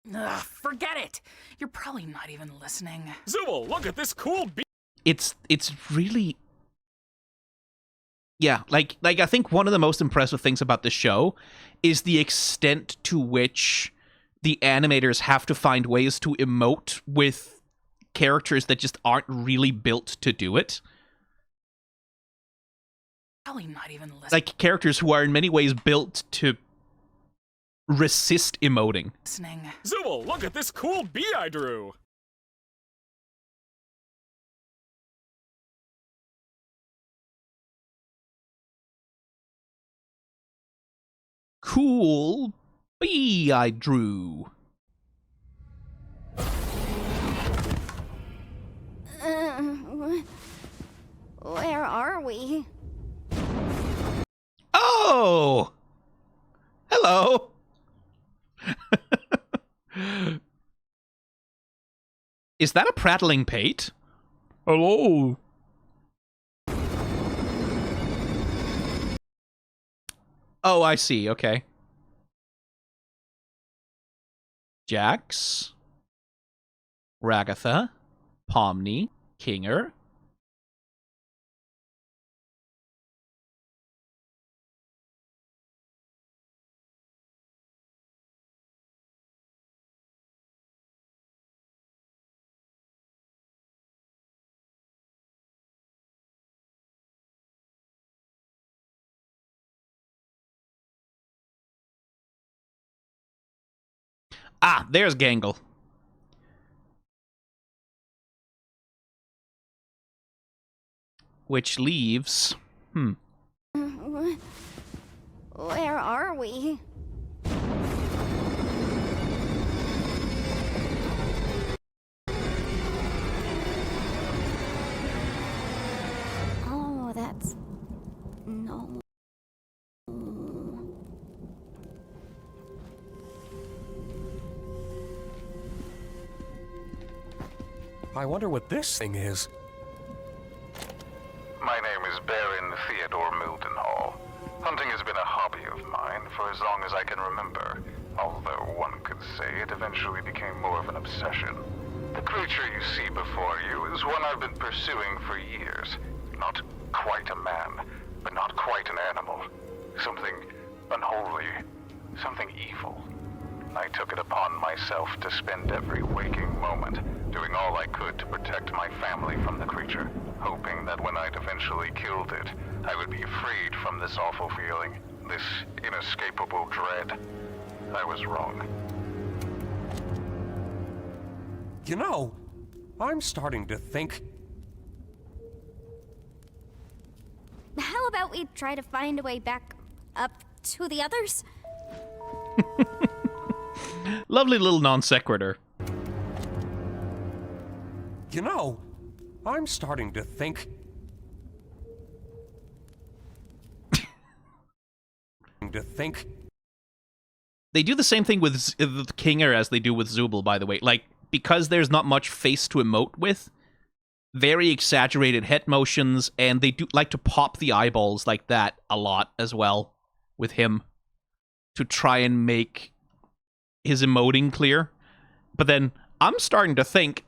Forget it. You're probably not even listening. Zooble, look at this cool bee. It's really... Yeah, like I think one of the most impressive things about the show is the extent to which the animators have to find ways to emote with characters that just aren't really built to do it. Probably not even listening. Like characters who are in many ways built to resist emoting. Zooble, look at this cool bee I drew. Cool bee I drew. Where are we? Oh! Hello! Is that a prattling pate? Hello. Oh, I see. Okay. Jax, Ragatha, Pomni, Kinger. Ah, there's Gangle. Which leaves... Where are we? Oh, that's... no. I wonder what this thing is. My name is Baron Theodore Mildenhal. Hunting has been a hobby of mine for as long as I can remember, although one could say it eventually became more of an obsession. The creature you see before you is one I've been pursuing for years. Not quite a man, but not quite an animal. Something unholy, something evil. I took it upon myself to spend every waking moment doing all I could to protect my family from the creature, hoping that when I'd eventually killed it, I would be freed from this awful feeling, this inescapable dread. I was wrong. You know, I'm starting to think... How about we try to find a way back up to the others? Lovely little non sequitur. You know, I'm starting to think... They do the same thing with Kinger as they do with Zooble, by the way. Like, because there's not much face to emote with, very exaggerated head motions, and they do like to pop the eyeballs like that a lot as well with him to try and make his emoting clear. But then I'm starting to think,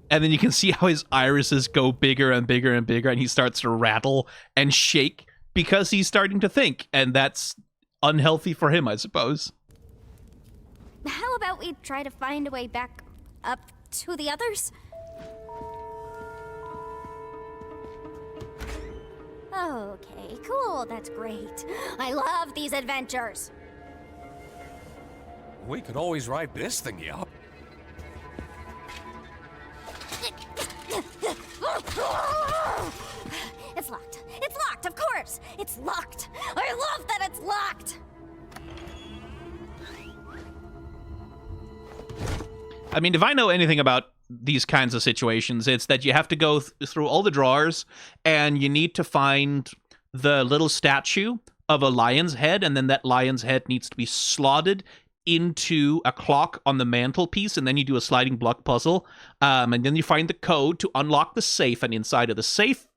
and then you can see how his irises go bigger and bigger and bigger, and he starts to rattle and shake because he's starting to think, and that's unhealthy for him, I suppose. How about we try to find a way back up to the others? Okay, cool, that's great. I love these adventures. We could always ride this thingy up. It's locked. It's locked, of course. It's locked. I love that it's locked. I mean, if I know anything about these kinds of situations, it's that you have to go through all the drawers, and you need to find the little statue of a lion's head, and then that lion's head needs to be slotted into a clock on the mantelpiece, and then you do a sliding block puzzle, and then you find the code to unlock the safe, and inside of the safe,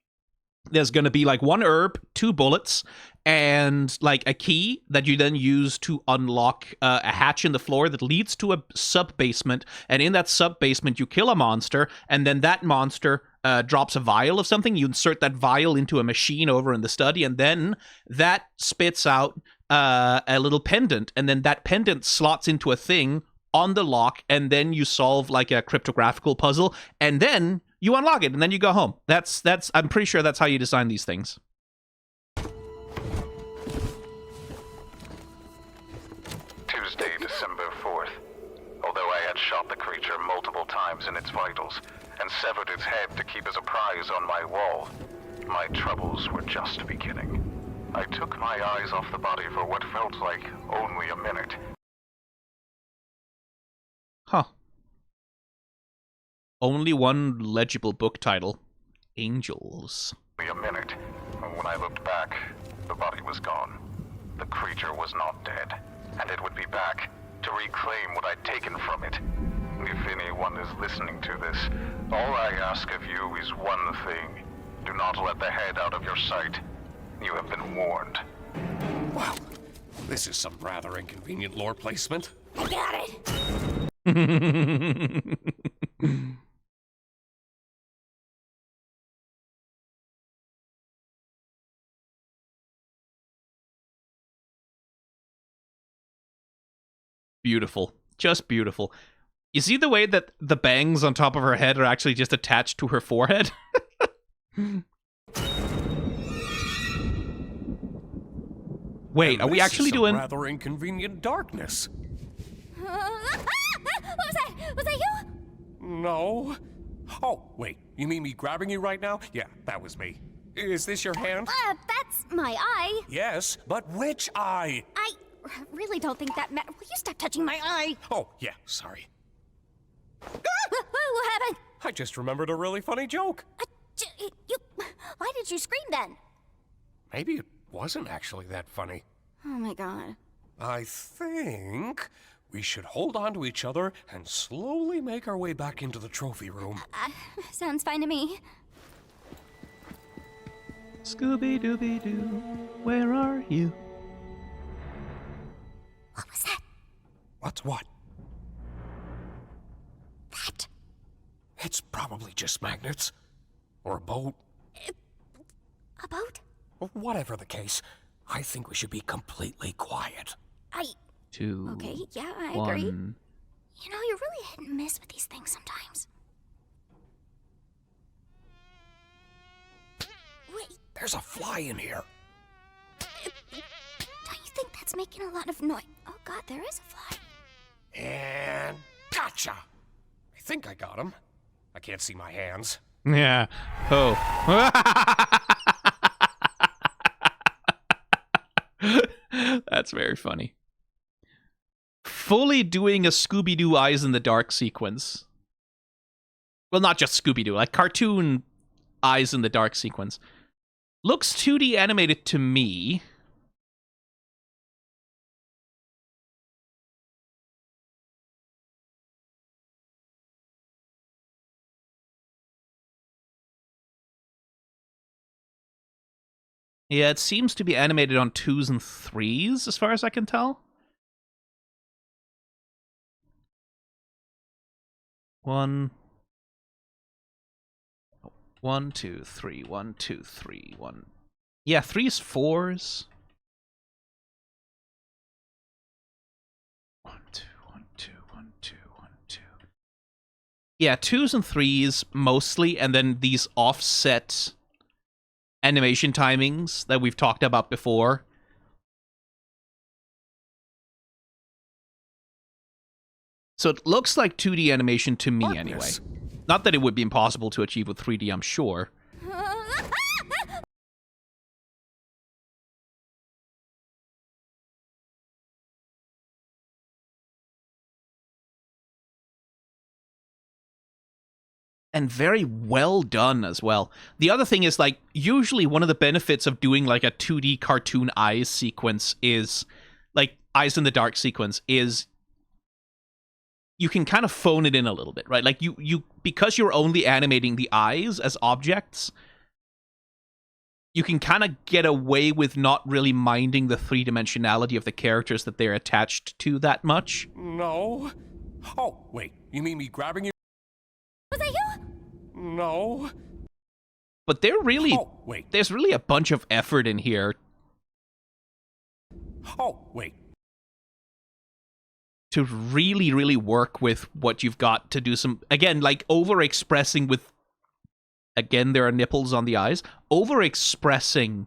there's going to be like 1 herb, 2 bullets, and like a key that you then use to unlock a hatch in the floor that leads to a sub-basement, and in that sub-basement you kill a monster, and then that monster drops a vial of something. You insert that vial into a machine over in the study, and then that spits out a little pendant, and then that pendant slots into a thing on the lock, and then you solve like a cryptographical puzzle, and then you unlock it, and then you go home. That's I'm pretty sure that's how you design these things. Tuesday, December 4th. Although I had shot the creature multiple times in its vitals and severed its head to keep as a prize on my wall, my troubles were just beginning. I took my eyes off the body for what felt like only a minute. Huh. Only one legible book title. Angels. Only a minute. When I looked back, the body was gone. The creature was not dead, and it would be back to reclaim what I'd taken from it. if anyone is listening to this, all I ask of you is one thing. Do not let the head out of your sight. You have been warned. Wow, this is some rather inconvenient lore placement. I got it. Beautiful. Just beautiful. You see the way that the bangs on top of her head are actually just attached to her forehead? Wait, are we actually doing... rather inconvenient darkness? What was that? Was that you? No. Oh, wait, you mean me grabbing you right now? Yeah, that was me. Is this your hand? That's my eye. Yes, but which eye? I really don't think that matters. Will you stop touching my eye? Oh, yeah, sorry. What happened? I just remembered a really funny joke. Why did you scream then? Maybe it wasn't actually that funny. Oh my god. I think we should hold on to each other and slowly make our way back into the trophy room. Sounds fine to me. Scooby-Dooby-Doo, where are you? What was that? What's what? That? It's probably just magnets. Or a boat. A boat? Whatever the case, I think we should be completely quiet. Two. Okay, yeah, I one. agree. You know, you're really hit and miss with these things sometimes. Wait, There's a fly in here. don't you think that's making a lot of noise? Oh god, there is a fly. And gotcha! I think I got him. I can't see my hands. Yeah. Oh. That's very funny. Fully doing a Scooby-Doo Eyes in the Dark sequence. Well, not just Scooby-Doo, like cartoon Eyes in the Dark sequence. Looks 2D animated to me. Yeah, it seems to be animated on 2s and 3s, as far as I can tell. One, 2, 3, 1, 2, 3, 1. Yeah, 3s, 4s. 1, 2, 1, 2, 1, 2, 1, 2. Yeah, 2s and 3s mostly, and then these offset animation timings that we've talked about before. So it looks like 2D animation to me anyway. Not that it would be impossible to achieve with 3D, I'm sure. And very well done as well. The other thing is, like, usually one of the benefits of doing like a 2D cartoon eyes sequence is, like, Eyes in the Dark sequence is you can kind of phone it in a little bit, right? Like you because you're only animating the eyes as objects, you can kind of get away with not really minding the three-dimensionality of the characters that they're attached to that much. No. Oh, wait, you mean me grabbing you? Was that you? No. But they're really... Oh, wait. There's really a bunch of effort in here. Oh, wait. To really, really work with what you've got to do some... Again, like, over-expressing with... Again, there are nipples on the eyes. Over-expressing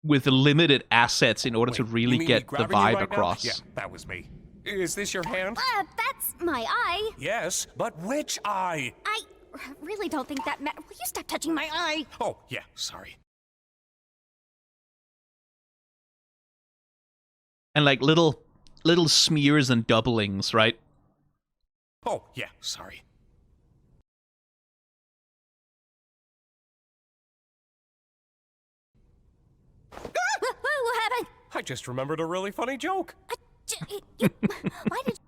with limited assets in order to really get the vibe across. Yeah, that was me. Is this your hand? That's my eye. Yes, but which eye? I really don't think that matters. Will you stop touching my eye? Oh, yeah, sorry. And like little smears and doublings, right? Oh, yeah, sorry. What happened? I just remembered a really funny joke. Why did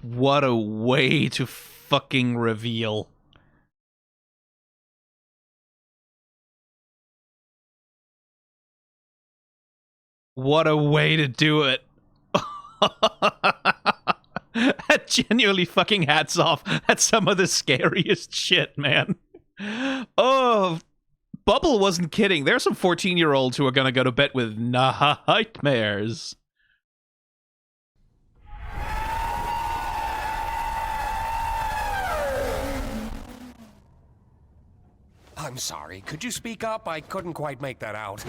What a way to fucking reveal. What a way to do it. Genuinely fucking hats off. That's some of the scariest shit, man. Oh, Bubble wasn't kidding. There's some 14-year-olds who are gonna go to bed with nightmares. I'm sorry. Could you speak up? I couldn't quite make that out.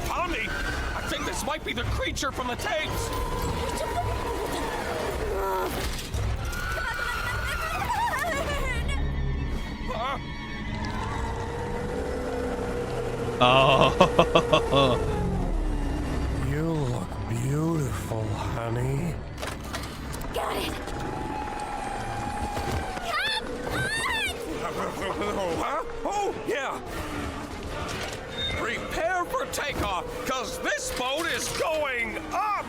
Tommy! I think this might be the creature from the tapes! Huh? Oh. You look beautiful, honey. Got it. Huh? Oh, yeah. Prepare for takeoff, because this boat is going up!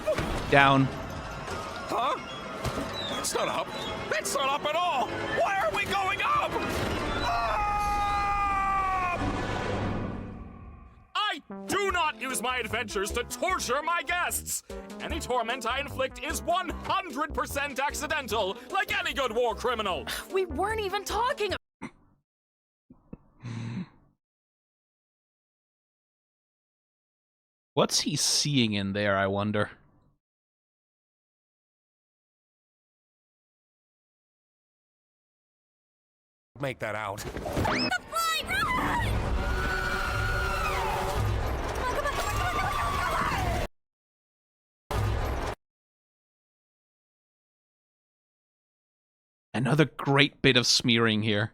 Down. Huh? That's not up. That's not up at all! Why are we going up? Up! I do not use my adventures to torture my guests! Any torment I inflict is 100% accidental, like any good war criminal! We weren't even talking about. What's he seeing in there, I wonder? Make that out. Another great bit of smearing here.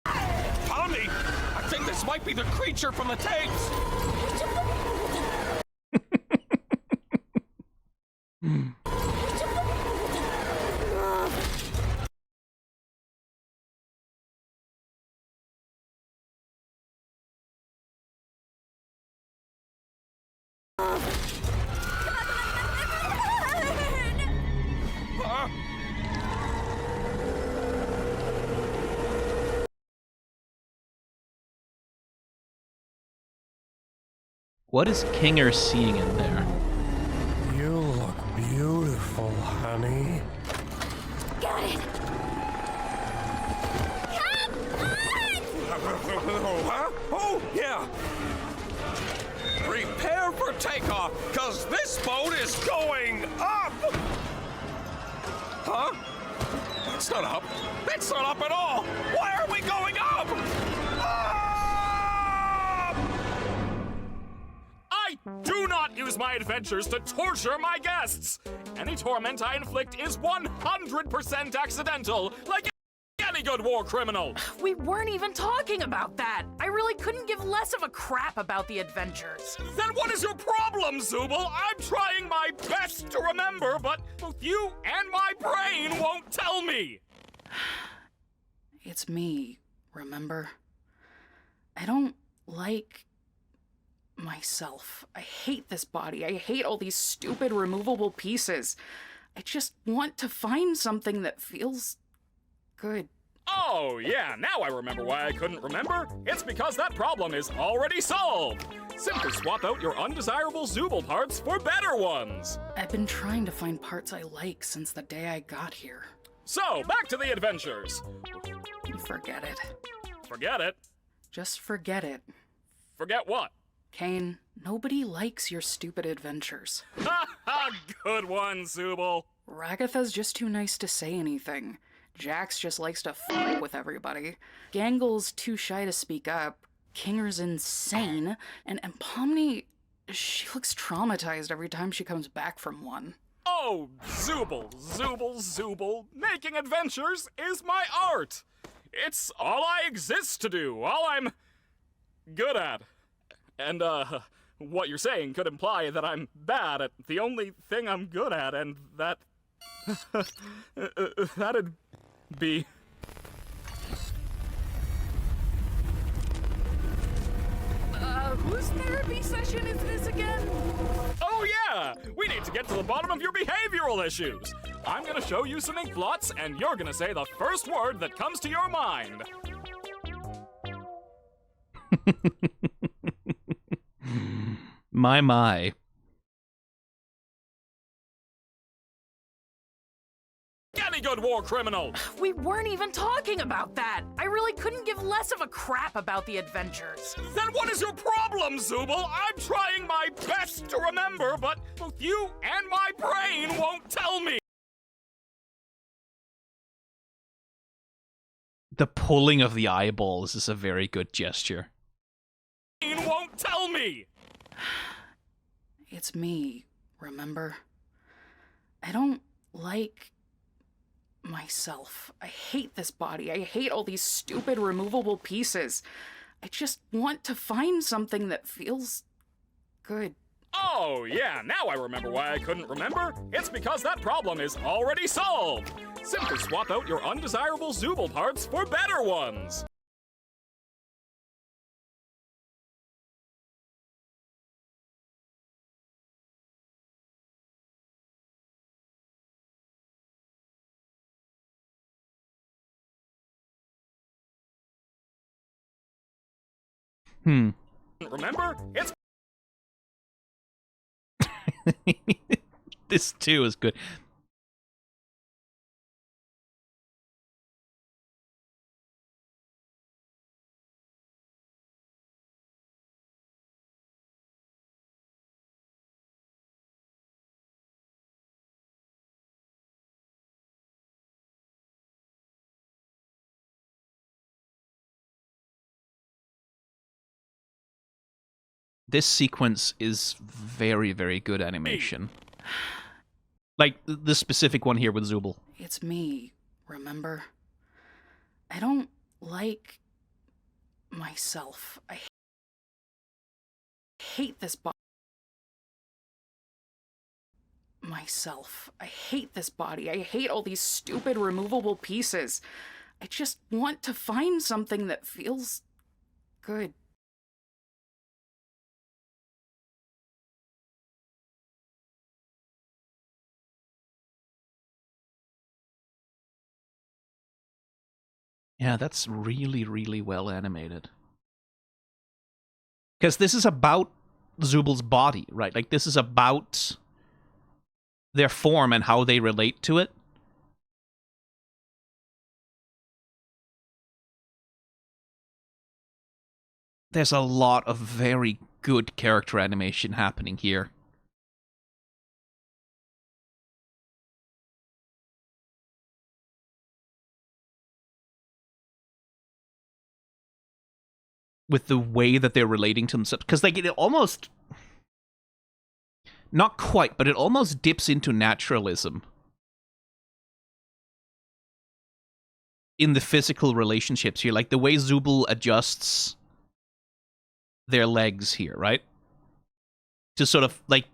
Tommy! I think this might be the creature from the tapes! Huh? What is Kinger seeing in there? You look beautiful, honey. Got it. Huh? Oh, yeah. Prepare for takeoff, because this boat is going up! Huh? That's not up. That's not up at all! Why are we going up? Up! I do not use my adventures to torture my guests! Any torment I inflict is 100% accidental, like any good war criminal! We weren't even talking about that. I really couldn't give less of a crap about the adventures. Then what is your problem, Zooble? I'm trying my best to remember, but both you and my brain won't tell me! It's me, remember? I don't like myself. I hate this body. I hate all these stupid removable pieces. I just want to find something that feels good. Oh, yeah, now I remember why I couldn't remember. It's because that problem is already solved. Simply swap out your undesirable Zooble parts for better ones. I've been trying to find parts I like since the day I got here. So, back to the adventures. Forget it. Forget it? Just forget it. Forget what? Kane, nobody likes your stupid adventures. Ha ha! Good one, Zooble. Ragatha's just too nice to say anything. Jax just likes to f with everybody. Gangle's too shy to speak up. Kinger's insane. And Pomni, she looks traumatized every time she comes back from one. Oh, Zooble, Zooble, Zooble. Making adventures is my art. It's all I exist to do, all I'm good at. And, what you're saying could imply that I'm bad at the only thing I'm good at, and that That'd be... Whose therapy session is this again? Oh yeah! We need to get to the bottom of your behavioral issues. I'm gonna show you some ink blots, and you're gonna say the first word that comes to your mind. My. Any good war criminal! We weren't even talking about that. I really couldn't give less of a crap about the adventures. Then what is your problem, Zooble? I'm trying my best to remember, but both you and my brain won't tell me. The pulling of the eyeballs is a very good gesture. Won't tell me. It's me, remember? I don't like myself. I hate this body. I hate all these stupid removable pieces. I just want to find something that feels good. Oh, yeah, now I remember why I couldn't remember. It's because that problem is already solved. Simply swap out your undesirable Zooble parts for better ones. Remember? It's... This too is good. This sequence is very, very good animation. Like, the specific one here with Zooble. It's me, remember? I don't like myself. I hate this body. I hate this body. I hate all these stupid removable pieces. I just want to find something that feels good. Yeah, that's really, really well animated. Because this is about Zooble's body, right? Like, this is about their form and how they relate to it. There's a lot of very good character animation happening here. With the way that they're relating to themselves. Because, like, it almost... Not quite, but it almost dips into naturalism. In the physical relationships here. Like, the way Zooble adjusts their legs here, right? To sort of, like...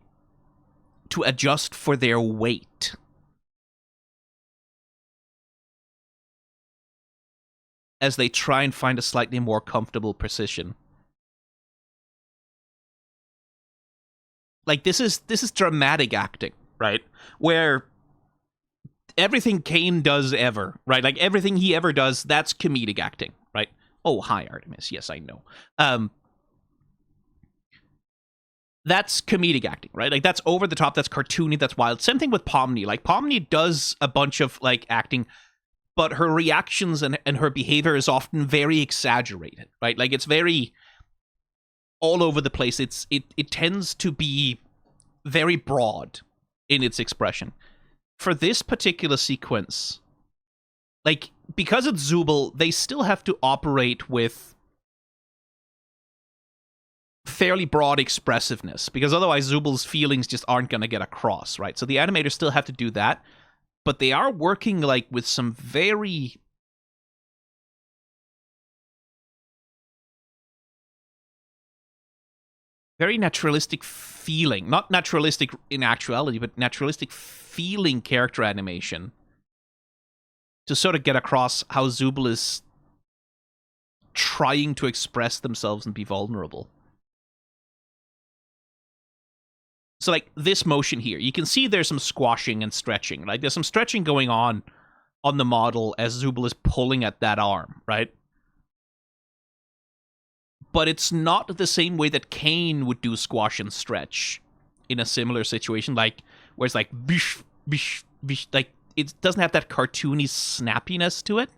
To adjust for their weight. As they try and find a slightly more comfortable position. Like, this is dramatic acting, right? Where everything Kane does ever, right? Like, everything he ever does, that's comedic acting, right? Oh, hi, Artemis. Yes, I know. That's comedic acting, right? Like, that's over the top, that's cartoony, that's wild. Same thing with Pomni. Like, Pomni does a bunch of, like, acting, but her reactions and her behavior is often very exaggerated, right? Like, it's very all over the place. It tends to be very broad in its expression. For this particular sequence, like, because it's Zooble, they still have to operate with fairly broad expressiveness, because otherwise Zooble's feelings just aren't going to get across, right? So the animators still have to do that. But they are working, like, with some very... very naturalistic feeling. Not naturalistic in actuality, but naturalistic feeling character animation to sort of get across how Zooble is trying to express themselves and be vulnerable. So, like, this motion here, you can see there's some squashing and stretching, right? There's some stretching going on the model as Zooble is pulling at that arm, right? But it's not the same way that Kane would do squash and stretch in a similar situation, like, where it's like, bish, bish, bish, like, it doesn't have that cartoony snappiness to it.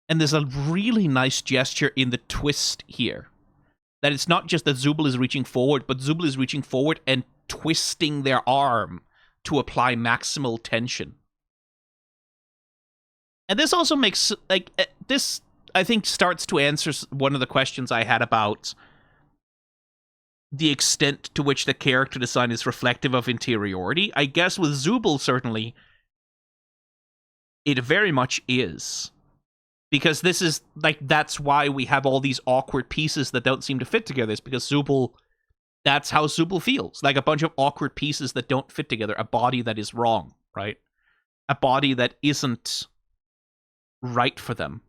And there's a really nice gesture in the twist here. That it's not just that Zooble is reaching forward, but Zooble is reaching forward and twisting their arm to apply maximal tension. And this also makes, like, this, I think, starts to answer one of the questions I had about the extent to which the character design is reflective of interiority. I guess with Zooble, certainly, it very much is. Because this is, like, that's why we have all these awkward pieces that don't seem to fit together. It's because Zooble, that's how Zooble feels. Like a bunch of awkward pieces that don't fit together. A body that is wrong, right? A body that isn't right for them.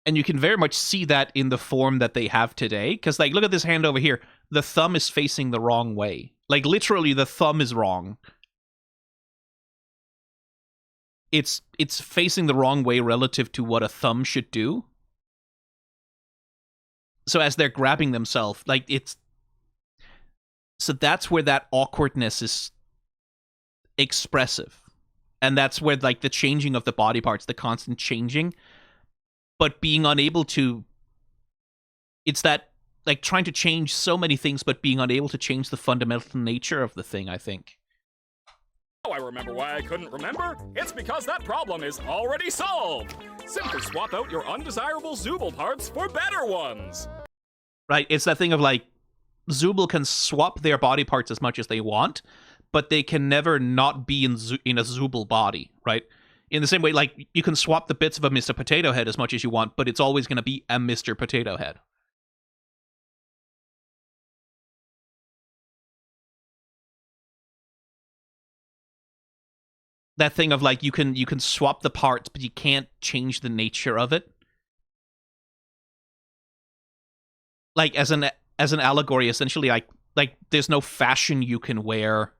And you can very much see that in the form that they have today. Because, like, look at this hand over here. The thumb is facing the wrong way. Like, literally, the thumb is wrong. It's facing the wrong way relative to what a thumb should do. So as they're grabbing themselves, like, it's... So that's where that awkwardness is expressive. And that's where, like, the changing of the body parts, the constant changing, but being unable to... It's that, like, trying to change so many things, but being unable to change the fundamental nature of the thing, I think. Oh, I remember why I couldn't remember. It's because that problem is already solved. Simply swap out your undesirable Zooble parts for better ones. Right, it's that thing of, like, Zooble can swap their body parts as much as they want, but they can never not be in a Zooble body, right? In the same way, like, you can swap the bits of a Mr. Potato Head as much as you want, but it's always going to be a Mr. Potato Head. That thing of, like, you can swap the parts, but you can't change the nature of it. Like, as an allegory, essentially, like there's no fashion you can wear.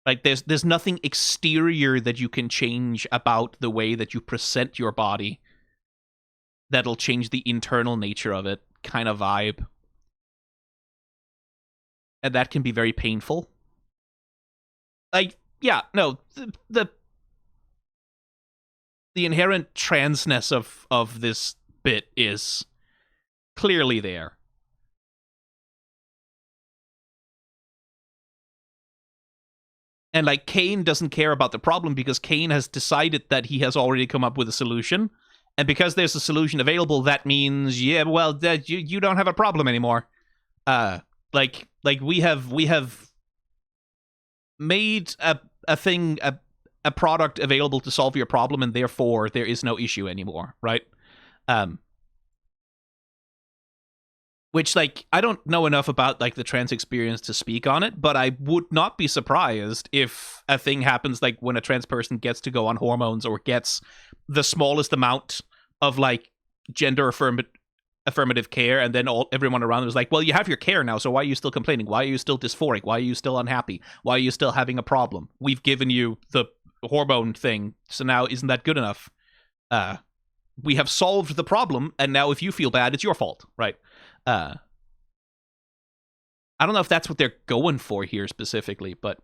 Like, there's nothing exterior that you can change about the way that you present your body that'll change the internal nature of it, kind of vibe. And that can be very painful. Like, yeah, no, the inherent transness of this bit is clearly there. And, like, Kane doesn't care about the problem because Kane has decided that he has already come up with a solution. And because there's a solution available, that means, yeah, well, you don't have a problem anymore. Like we have made a thing, a product available to solve your problem, and therefore there is no issue anymore, right? Which, like, I don't know enough about, like, the trans experience to speak on it, but I would not be surprised if a thing happens, like, when a trans person gets to go on hormones or gets the smallest amount of, like, gender affirmative care, and then everyone around them is like, well, you have your care now, so why are you still complaining? Why are you still dysphoric? Why are you still unhappy? Why are you still having a problem? We've given you the hormone thing, so now isn't that good enough? We have solved the problem, and now if you feel bad, it's your fault, right? I don't know if that's what they're going for here specifically, but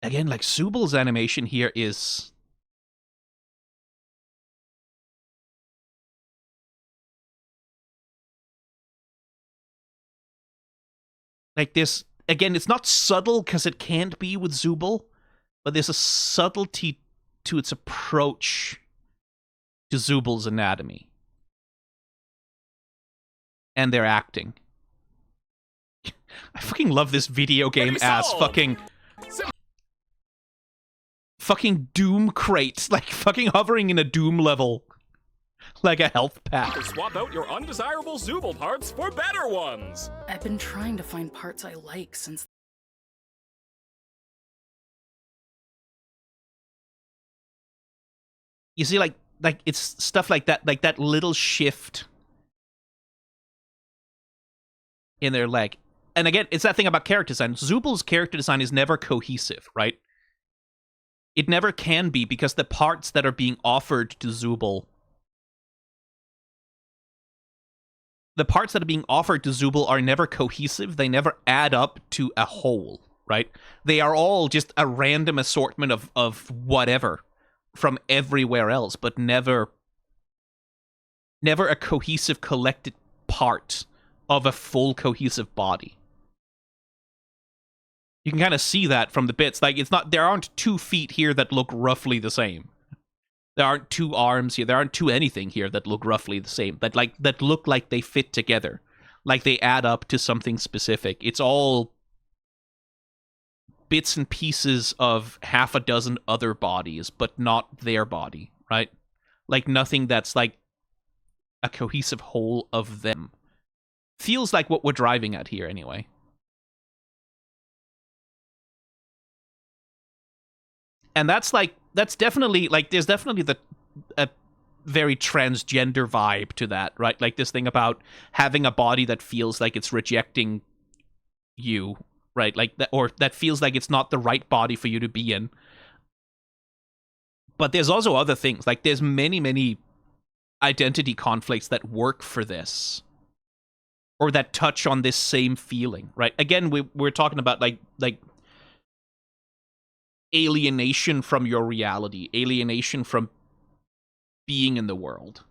again, like, Zooble's animation here is... Like, this... Again, it's not subtle, because it can't be with Zooble, but there's a subtlety to its approach to Zooble's anatomy. And their acting. I fucking love this video game ass fucking Doom crate, like fucking hovering in a Doom level, like a health pack. Swap out your undesirable Zooble parts for better ones. I've been trying to find parts I like since. You see, like it's stuff like that little shift in their leg. And again, it's that thing about character design. Zooble's character design is never cohesive, right? It never can be, because the parts that are being offered to Zooble, are never cohesive. They never add up to a whole, right? They are all just a random assortment of whatever from everywhere else, but never a cohesive, collected part of a full cohesive body. You can kind of see that from the bits. Like, there aren't 2 feet here that look roughly the same. There aren't 2 arms here. There aren't 2 anything here that look roughly the same. That look like they fit together. Like they add up to something specific. It's all bits and pieces of half a dozen other bodies, but not their body, right? Like nothing that's like a cohesive whole of them. Feels like what we're driving at here, anyway. And that's definitely, like, there's definitely a very transgender vibe to that, right? Like this thing about having a body that feels like it's rejecting you, right? Like that, or that feels like it's not the right body for you to be in. But there's also other things. Like there's many identity conflicts that work for this, or that touch on this same feeling, right? Again, we're talking about like alienation from your reality, alienation from being in the world,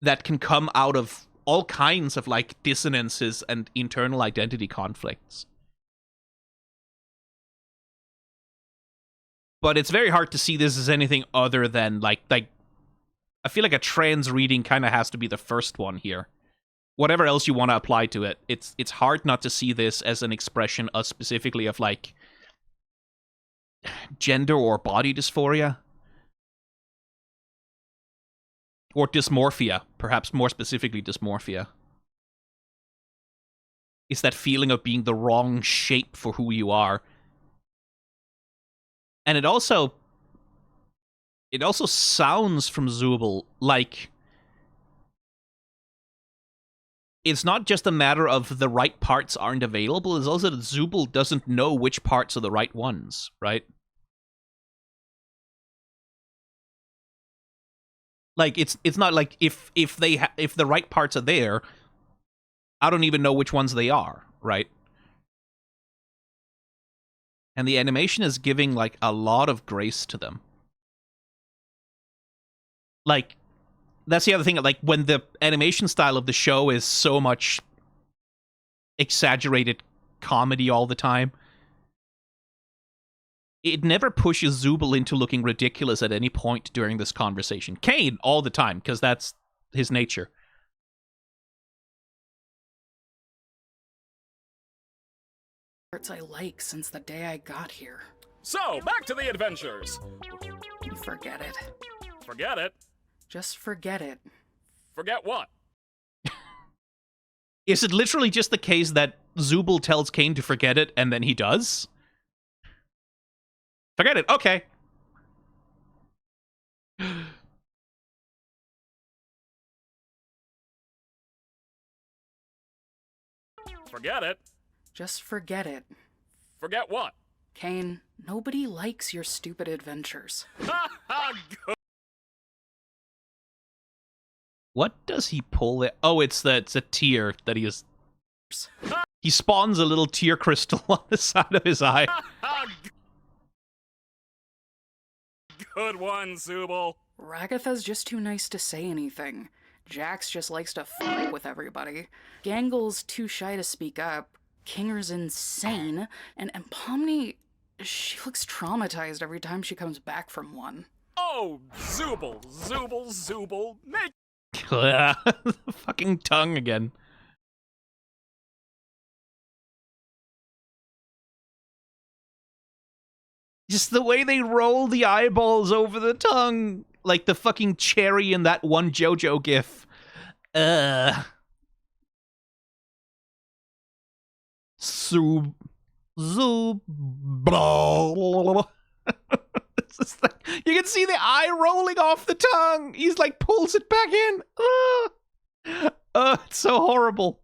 that can come out of all kinds of like dissonances and internal identity conflicts. But it's very hard to see this as anything other than like I feel like a trans reading kind of has to be the first one here. Whatever else you want to apply to it, it's hard not to see this as an expression of specifically of like gender or body dysphoria. Or dysmorphia, perhaps more specifically dysmorphia. It's that feeling of being the wrong shape for who you are. And it also sounds from Zooble like it's not just a matter of the right parts aren't available, it's also that Zooble doesn't know which parts are the right ones, right? Like it's not like if the right parts are there, I don't even know which ones they are, right? And the animation is giving like a lot of grace to them. Like that's the other thing, like when the animation style of the show is so much exaggerated comedy all the time, it never pushes Zooble into looking ridiculous at any point during this conversation. Kane, all the time, because that's his nature. Parts I like since the day I got here. So, back to the adventures. Forget it. Forget it? Just forget it. Forget what? Is it literally just the case that Zooble tells Kane to forget it, and then he does? Forget it, okay. Forget it? Just forget it. Forget what? Kane, nobody likes your stupid adventures. Ha ha! What does he pull there? Oh, it's a tear that he is. He spawns a little tear crystal on the side of his eye. Good one, Zooble. Ragatha's just too nice to say anything. Jax just likes to f*** with everybody. Gangle's too shy to speak up. Kinger's insane. And Pomni, she looks traumatized every time she comes back from one. Oh, Zooble, Zooble, Zooble. Make Fucking tongue again. Just the way they roll the eyeballs over the tongue. Like the fucking cherry in that one JoJo gif. Zooble. It's just like, you can see the eye rolling off the tongue. He's like pulls it back in. It's so horrible.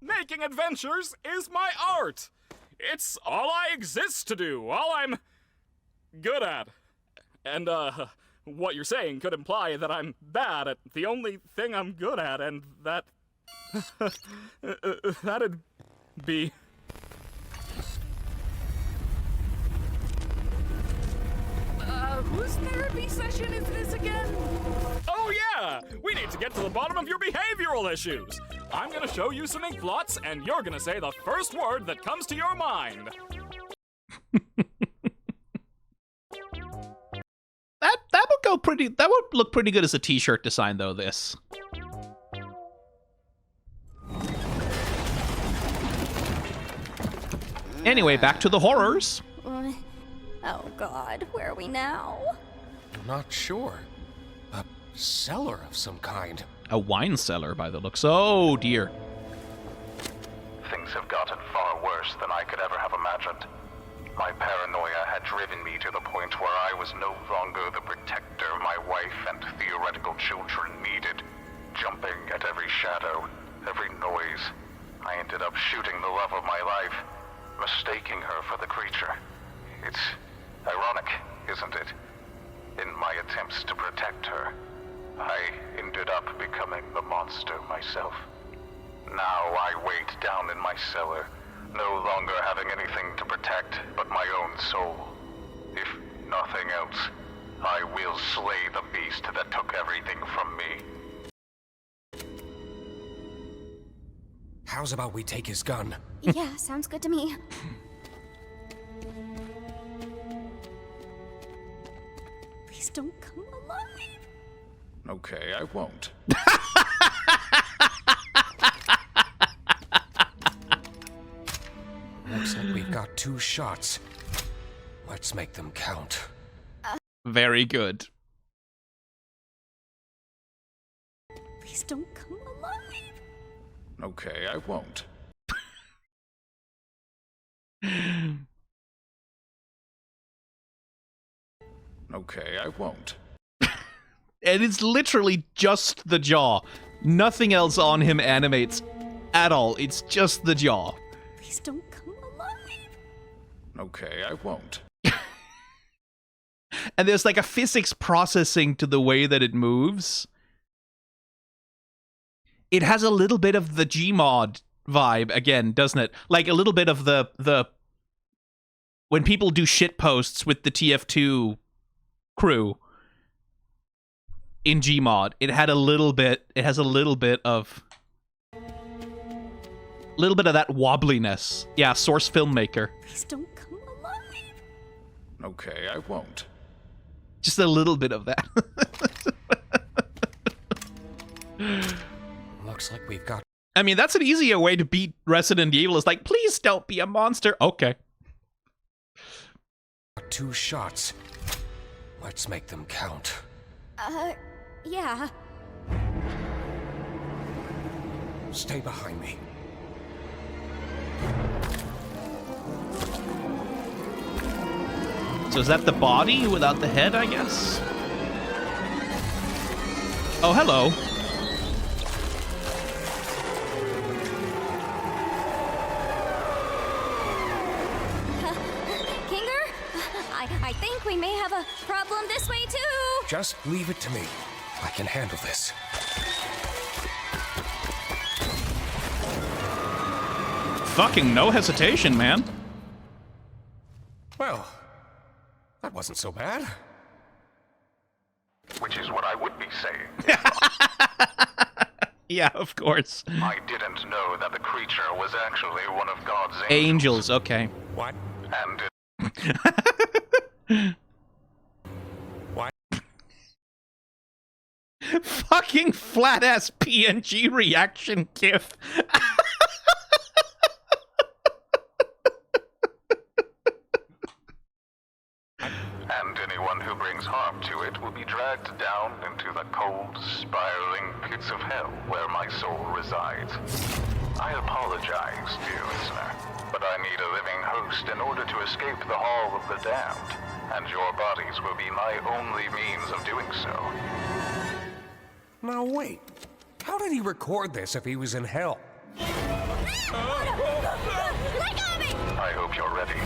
Making adventures is my art. It's all I exist to do, all I'm good at. And, what you're saying could imply that I'm bad at the only thing I'm good at, and that... that'd be... Whose therapy session is this again? Oh yeah! We need to get to the bottom of your behavioral issues. I'm gonna show you some ink blots, and you're gonna say the first word that comes to your mind. That would go pretty. That would look pretty good as a T-shirt design, though. This. Anyway, back to the horrors. Oh God, where are we now? I'm not sure. A cellar of some kind. A wine cellar, by the looks. Oh dear. Things have gotten far worse than I could ever have imagined. My paranoia had driven me to the point where I was no longer the protector my wife and theoretical children needed. Jumping at every shadow, every noise, I ended up shooting the love of my life, mistaking her for the creature. It's ironic, isn't it? In my attempts to protect her, I ended up becoming the monster myself. Now I wait down in my cellar, no longer having anything to protect but my own soul. If nothing else, I will slay the beast that took everything from me. How's about we take his gun? Yeah, sounds good to me. Please don't come alive. Okay, I won't. Looks like we've got 2 shots. Let's make them count. Very good. Please don't come alive. Okay, I won't. Okay, I won't. And it's literally just the jaw. Nothing else on him animates at all. It's just the jaw. Please don't come alive. Okay, I won't. And there's like a physics processing to the way that it moves. It has a little bit of the Gmod vibe again, doesn't it? Like a little bit of the when people do shit posts with the TF2 crew in Gmod. It has a little bit of that wobbliness. Yeah, Source Filmmaker. Please don't come alive. Okay, I won't. Just a little bit of that. Looks like we've got... I mean, that's an easier way to beat Resident Evil. Is like, please don't be a monster. Okay. 2 shots. Let's make them count. Yeah. Stay behind me. So is that the body without the head, I guess? Oh, hello. Kinger? I think we may have a problem this way, too. Just leave it to me. I can handle this. Fucking no hesitation, man. Well, that wasn't so bad. Which is what I would be saying. Yeah, of course. I didn't know that the creature was actually one of God's Angels, okay. What? And What? Fucking flat-ass PNG reaction gif. brings harm to it will be dragged down into the cold, spiraling pits of hell where my soul resides. I apologize, dear listener, but I need a living host in order to escape the Hall of the Damned, and your bodies will be my only means of doing so. Now wait, how did he record this if he was in hell? I hope you're ready,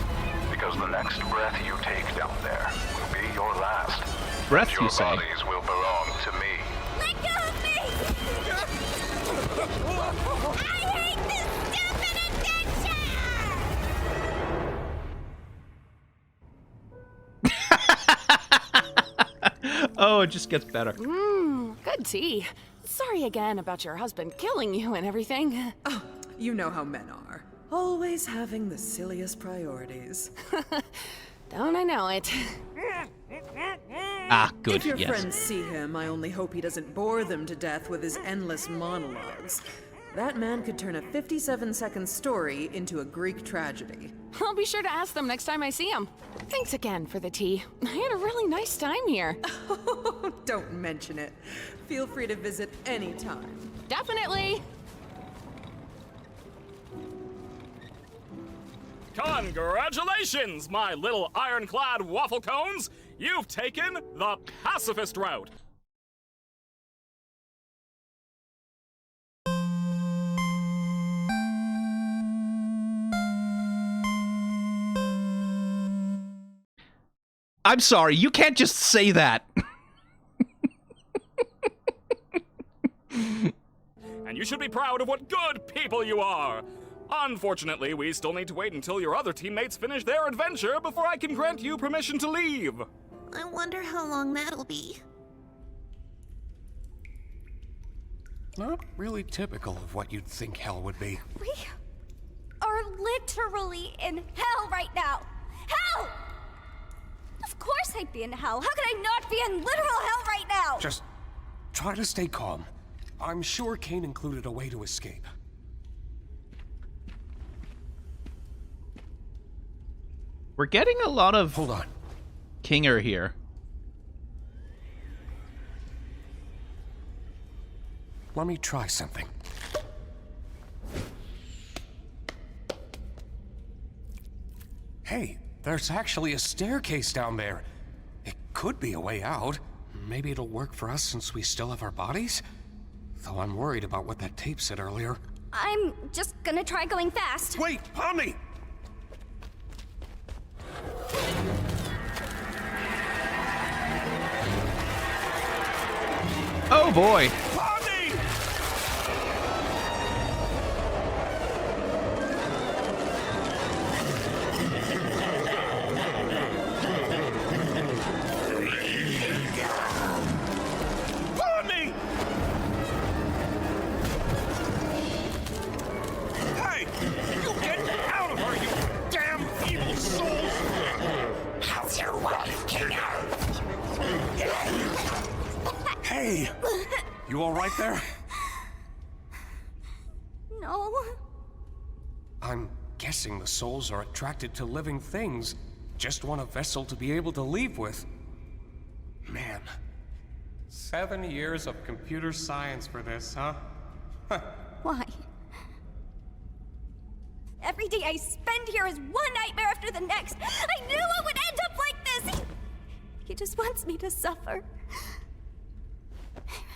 because the next breath you take down there will be your last. Breath, Your you say? bodies will belong to me. Let go of me! I hate this stupid adventure! Oh, it just gets better. Good tea. Sorry again about your husband killing you and everything. Oh, you know how men are. Always having the silliest priorities. Don't I know it? Ah, good, If your yes. friends see him, I only hope he doesn't bore them to death with his endless monologues. That man could turn a 57-second story into a Greek tragedy. I'll be sure to ask them next time I see him. Thanks again for the tea. I had a really nice time here. Don't mention it. Feel free to visit anytime. Definitely. Congratulations, my little ironclad waffle cones! You've taken the pacifist route! I'm sorry, you can't just say that. And you should be proud of what good people you are! Unfortunately, we still need to wait until your other teammates finish their adventure before I can grant you permission to leave. I wonder how long that'll be. Not really typical of what you'd think hell would be. We are literally in hell right now. Hell! Of course I'd be in hell. How could I not be in literal hell right now? Just try to stay calm. I'm sure Kane included a way to escape. We're getting a lot of Hold on. Kinger here. Let me try something. Hey, there's actually a staircase down there. It could be a way out. Maybe it'll work for us since we still have our bodies? Though I'm worried about what that tape said earlier. I'm just gonna try going fast. Wait, Pomni! Oh boy. Pomni! Pomni! Hey! You get out of her, you damn evil soul! How's your wife, Hey! You all right there? No. I'm guessing the souls are attracted to living things. Just want a vessel to be able to leave with. Man. 7 years of computer science for this, huh? Why? Every day I spend here is one nightmare after the next. I knew it would end up like this. He just wants me to suffer.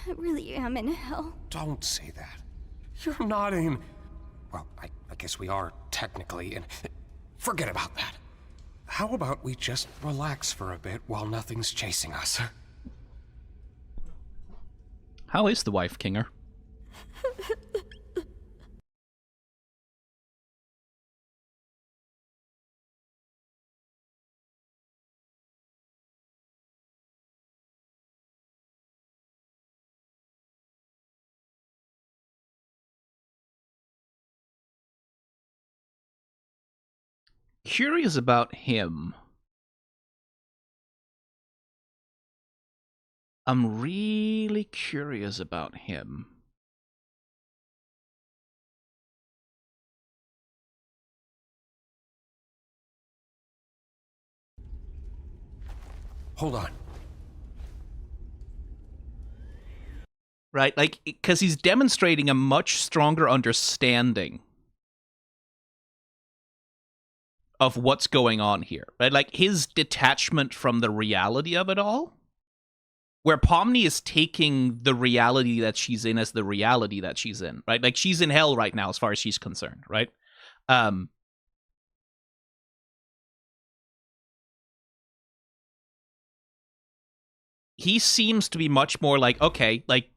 I really am in hell. Don't say that. You're not in... Well, I guess we are technically in... Forget about that. How about we just relax for a bit while nothing's chasing us? How is the wife, Kinger? Curious about him. I'm really curious about him. Hold on. right? Like, because he's demonstrating a much stronger understanding of what's going on here, right? Like, his detachment from the reality of it all, where Pomni is taking the reality that she's in as the reality that she's in, right? Like, she's in hell right now as far as she's concerned, right? He seems to be much more like, okay, like,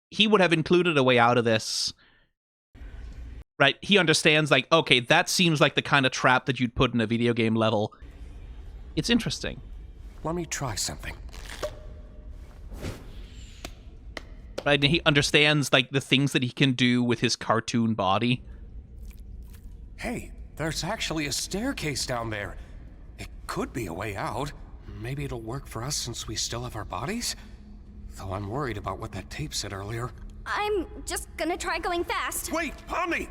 he would have included a way out of this, right? He understands, like, okay, that seems like the kind of trap that you'd put in a video game level. It's interesting. Let me try something. Right? And he understands, like, the things that he can do with his cartoon body. Hey, there's actually a staircase down there. It could be a way out. Maybe it'll work for us since we still have our bodies? Though I'm worried about what that tape said earlier. I'm just gonna try going fast. Wait, Pomni!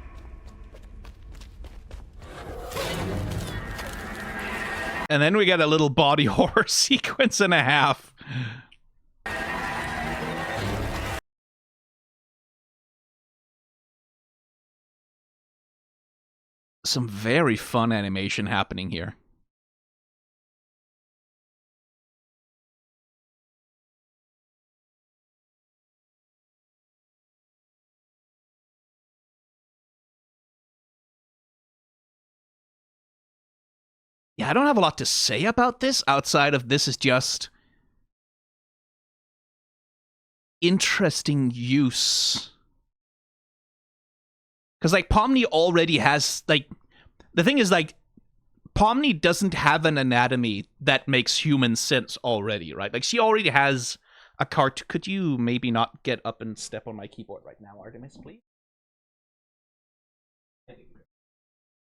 And then we get a little body horror sequence and a half. Some very fun animation happening here. Yeah, I don't have a lot to say about this outside of this is just interesting use. Because, like, Pomni already has, like, the thing is, like, Pomni doesn't have an anatomy that makes human sense already, right? Like, she already has a Could you maybe not get up and step on my keyboard right now, Artemis, please?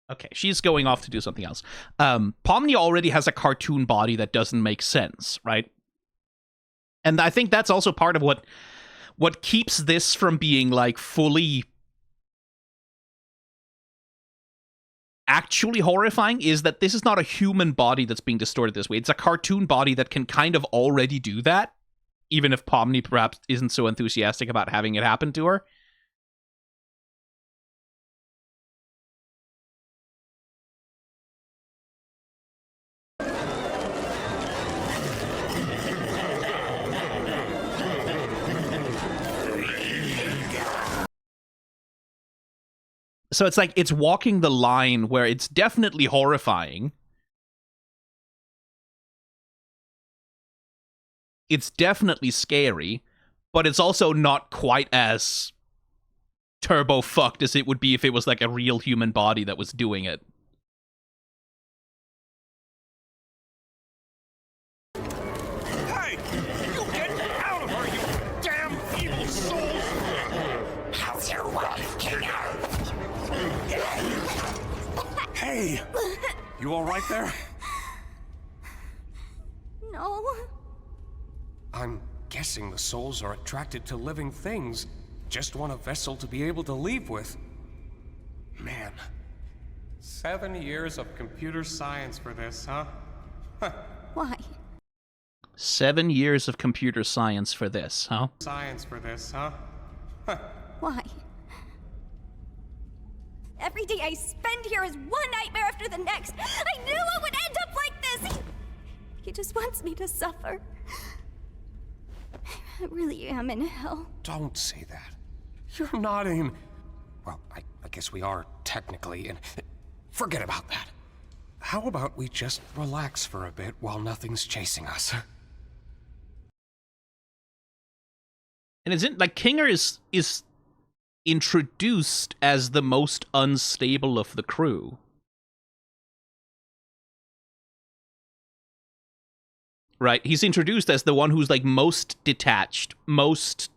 Okay, she's going off to do something else. Pomni already has a cartoon body that doesn't make sense, right? And I think that's also part of what keeps this from being, like, fully actually horrifying is that this is not a human body that's being distorted this way. It's a cartoon body that can kind of already do that, even if Pomni perhaps isn't so enthusiastic about having it happen to her. So it's like, it's walking the line where it's definitely horrifying. It's definitely scary, but it's also not quite as turbo fucked as it would be if it was like a real human body that was doing it. Hey! You get out of her, you damn evil soul! How's your wife, Kinger? Hey! You alright there? No. I'm guessing the souls are attracted to living things. Just want a vessel to be able to leave with. Man. 7 years of computer science for this, huh? Why? 7 years of computer science for this, huh? Science for this, huh? Why? Every day I spend here is one nightmare after the next. I knew it would end up like this. He just wants me to suffer. I really am in hell. Don't say that. You're not in... Well, I guess we are technically in... Forget about that. How about we just relax for a bit while nothing's chasing us? And isn't, like, Kinger is introduced as the most unstable of the crew. Right? He's introduced as the one who's, like, most detached, most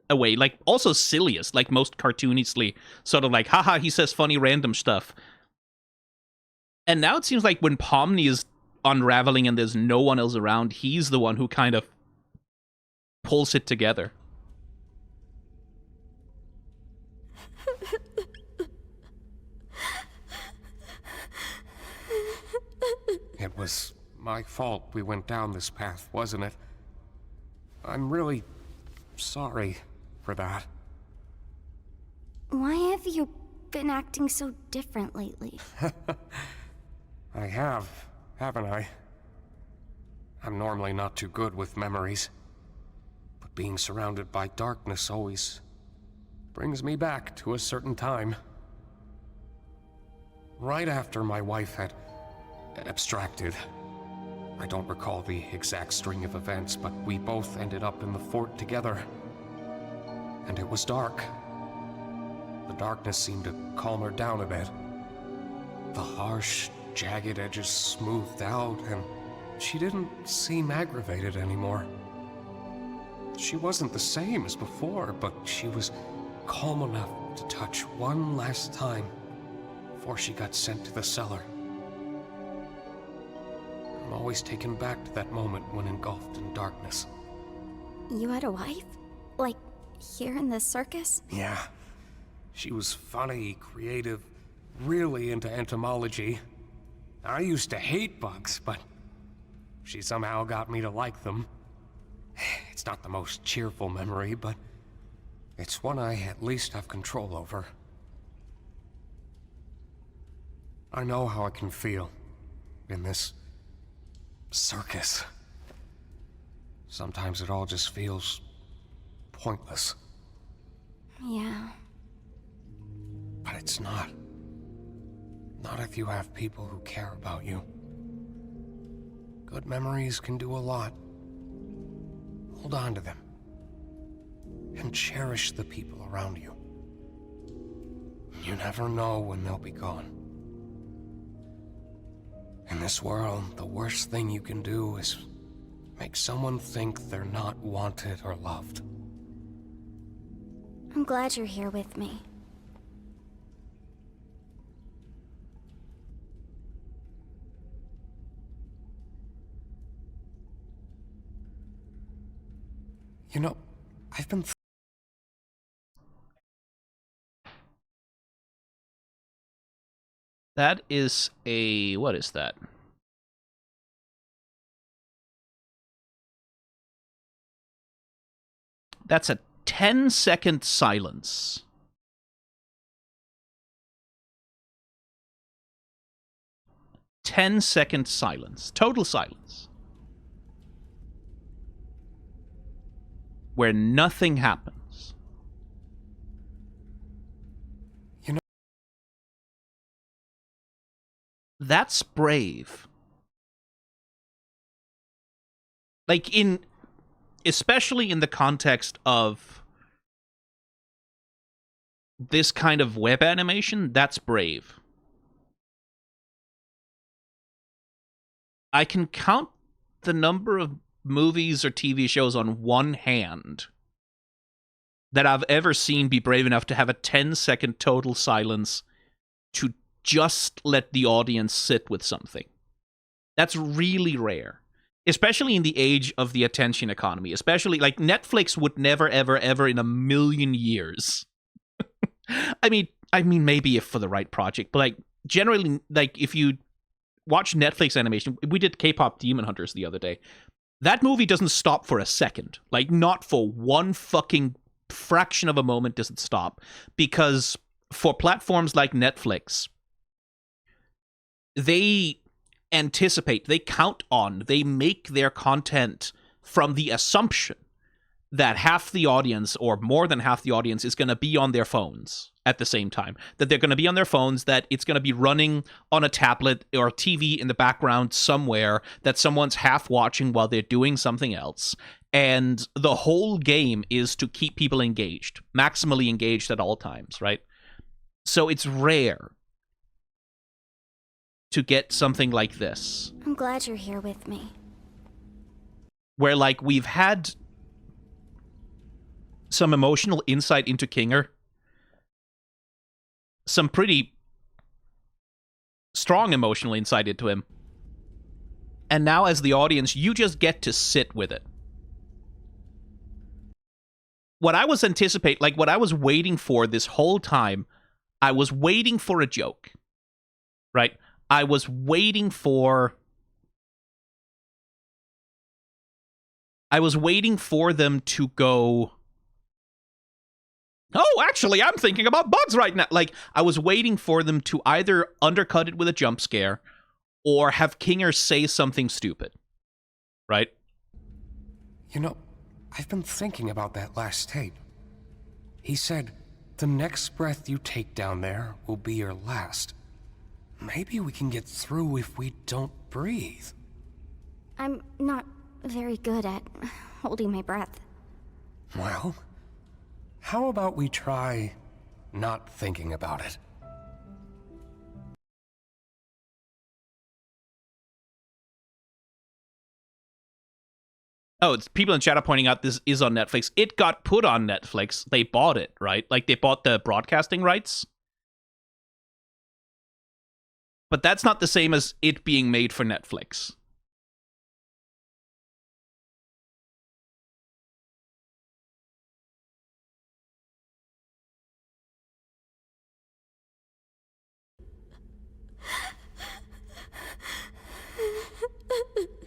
away, like, also silliest, like, most cartoonishly, sort of like, haha, he says funny random stuff. And now it seems like when Pomni is unraveling and there's no one else around, he's the one who kind of pulls it together. It was my fault we went down this path, wasn't it? I'm really sorry for that. Why have you been acting so different lately? I have, haven't I? I'm normally not too good with memories, but being surrounded by darkness always brings me back to a certain time. Right after my wife had abstracted. I don't recall the exact string of events, but we both ended up in the fort together. And it was dark. The darkness seemed to calm her down a bit. The harsh, jagged edges smoothed out, and she didn't seem aggravated anymore. She wasn't the same as before, but she was calm enough to touch one last time before she got sent to the cellar. I'm always taken back to that moment when engulfed in darkness. You had a wife? Like, here in the circus? Yeah. She was funny, creative, really into entomology. I used to hate bugs, but she somehow got me to like them. It's not the most cheerful memory, but it's one I at least have control over. I know how I can feel in this circus. Sometimes it all just feels pointless. Yeah. But it's not. Not if you have people who care about you. Good memories can do a lot. Hold on to them. And cherish the people around you. You never know when they'll be gone. In this world, the worst thing you can do is make someone think they're not wanted or loved. I'm glad you're here with me. You know, I've been That is a... what is that? That's a 10-second silence. Ten-second silence. Total silence. Where nothing happens. You know, that's brave. Like, especially in the context of this kind of web animation, that's brave. I can count the number of movies or TV shows on one hand that I've ever seen be brave enough to have a 10-second total silence to just let the audience sit with something. That's really rare. Especially in the age of the attention economy. Especially, like, Netflix would never, ever, ever in a million years. I mean, maybe if for the right project, but, like, generally, like, if you watch Netflix animation, we did K-pop Demon Hunters the other day. That movie doesn't stop for a second. Like, not for one fucking fraction of a moment does it stop. Because for platforms like Netflix, they anticipate, they count on, they make their content from the assumption that half the audience, or more than half the audience, is going to be on their phones at the same time. That they're going to be on their phones, that it's going to be running on a tablet or a TV in the background somewhere, that someone's half watching while they're doing something else. And the whole game is to keep people engaged, maximally engaged at all times, right? So it's rare to get something like this. I'm glad you're here with me. Where, like, we've had some emotional insight into Kinger. Some pretty strong emotional insight into him. And now, as the audience, you just get to sit with it. What I was anticipating, like, what I was waiting for this whole time, I was waiting for a joke. Right? I was waiting for them to go, Oh, actually, I'm thinking about bugs right now. Like, I was waiting for them to either undercut it with a jump scare or have Kinger say something stupid. Right? You know, I've been thinking about that last tape. He said, the next breath you take down there will be your last. Maybe we can get through if we don't breathe. I'm not very good at holding my breath. Well, how about we try not thinking about it? Oh, it's people in chat are pointing out this is on Netflix. It got put on Netflix. They bought it, right? Like, they bought the broadcasting rights. But that's not the same as it being made for Netflix.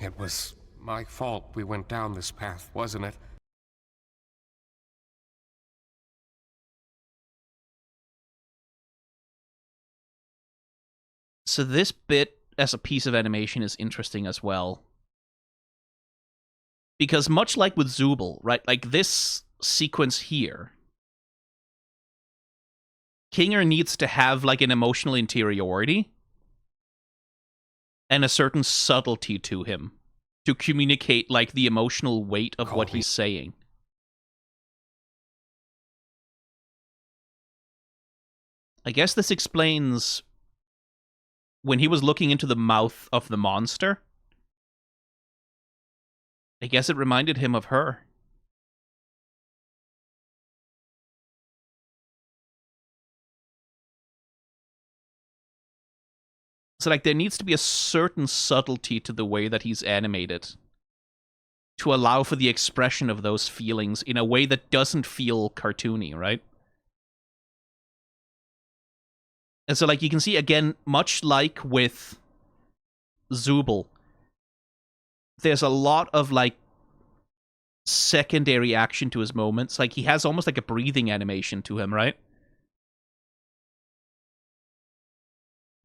It was my fault we went down this path, wasn't it? So this bit as a piece of animation is interesting as well. Because much like with Zooble, right? Like this sequence here, Kinger needs to have like an emotional interiority and a certain subtlety to him to communicate like the emotional weight of what he's saying. I guess this explains when he was looking into the mouth of the monster. I guess it reminded him of her. So, like, there needs to be a certain subtlety to the way that he's animated to allow for the expression of those feelings in a way that doesn't feel cartoony, right? And so, like, you can see, again, much like with Zooble, there's a lot of, like, secondary action to his moments. Like, he has almost like a breathing animation to him, right?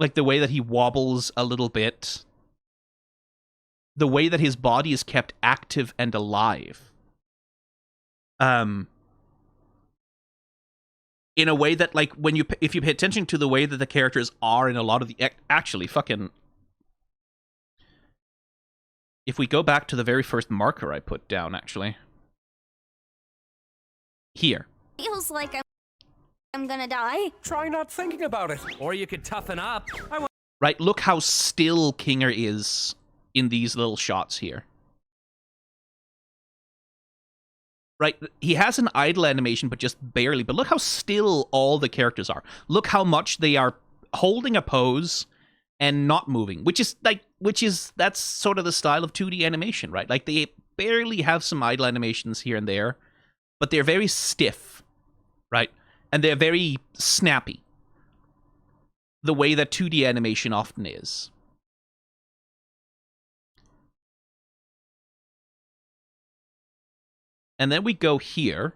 Like the way that he wobbles a little bit. The way that his body is kept active and alive. In a way that, like, when you if you pay attention to the way that the characters are in a lot of the actually fucking. If we go back to the very first marker I put down, actually. Here. Feels like I'm gonna die. Try not thinking about it. Or you could toughen up. Right, look how still Kinger is in these little shots here. Right, he has an idle animation, but just barely. But look how still all the characters are. Look how much they are holding a pose and not moving, that's sort of the style of 2D animation, right? Like, they barely have some idle animations here and there, but they're very stiff, right? And they're very snappy. The way that 2D animation often is. And then we go here.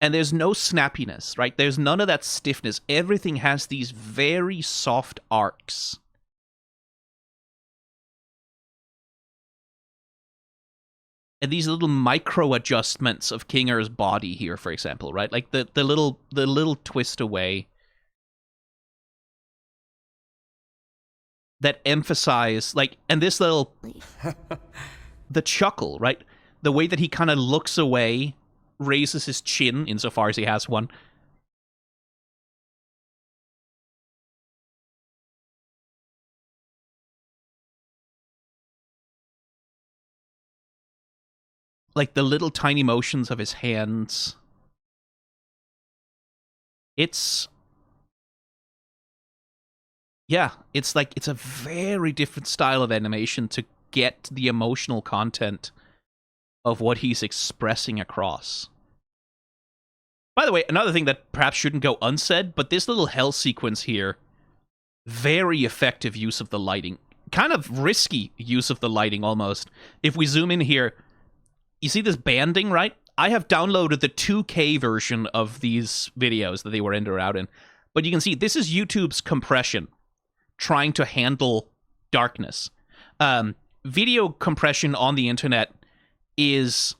And there's no snappiness, right? There's none of that stiffness. Everything has these very soft arcs. And these little micro adjustments of Kinger's body here, for example, right? Like the little twist away that emphasize, like, and this little the chuckle, right? The way that he kind of looks away, raises his chin insofar as he has one. Like the little tiny motions of his hands. It's like, it's a very different style of animation to get the emotional content of what he's expressing across. By the way, another thing that perhaps shouldn't go unsaid, but this little hell sequence here, very effective use of the lighting. kind of risky use of the lighting almost. If we zoom in here, you see this banding, right? I have downloaded the 2K version of these videos that they were in or out in. But you can see this is YouTube's compression trying to handle darkness. Video compression on the internet is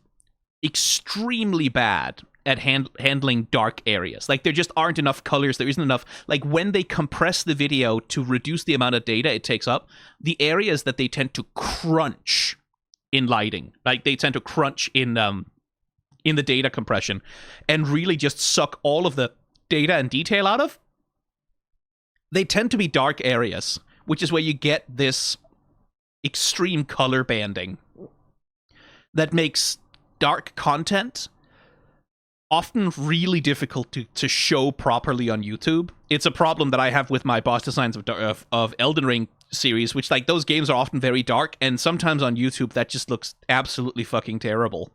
extremely bad at handling dark areas. Like, there just aren't enough colors. There isn't enough. Like, when they compress the video to reduce the amount of data it takes up, the areas that they tend to crunch in lighting, like they tend to crunch in the data compression and really just suck all of the data and detail out of, they tend to be dark areas, which is where you get this extreme color banding that makes dark content often really difficult to show properly on YouTube. It's a problem that I have with my boss designs of Elden Ring series, which, like, those games are often very dark, and sometimes on YouTube that just looks absolutely fucking terrible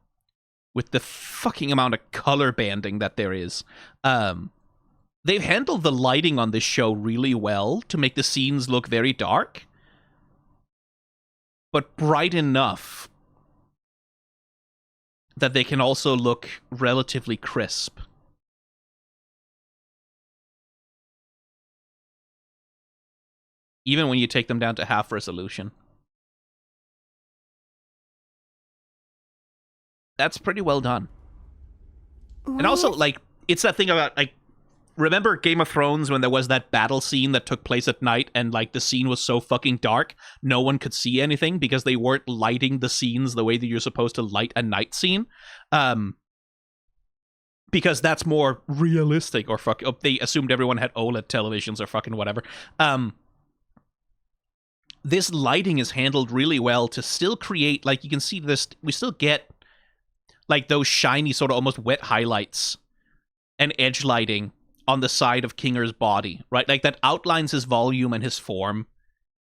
with the fucking amount of color banding that there is. They've handled the lighting on this show really well to make the scenes look very dark, but bright enough that they can also look relatively crisp. Even when you take them down to half resolution. That's pretty well done. And also, like, it's that thing about, like, remember Game of Thrones when there was that battle scene that took place at night and, like, the scene was so fucking dark no one could see anything because they weren't lighting the scenes the way that you're supposed to light a night scene? Because that's more realistic, or they assumed everyone had OLED televisions or fucking whatever. This lighting is handled really well to still create, like, you can see this, we still get, like, those shiny sort of almost wet highlights and edge lighting on the side of Kinger's body, right? Like, that outlines his volume and his form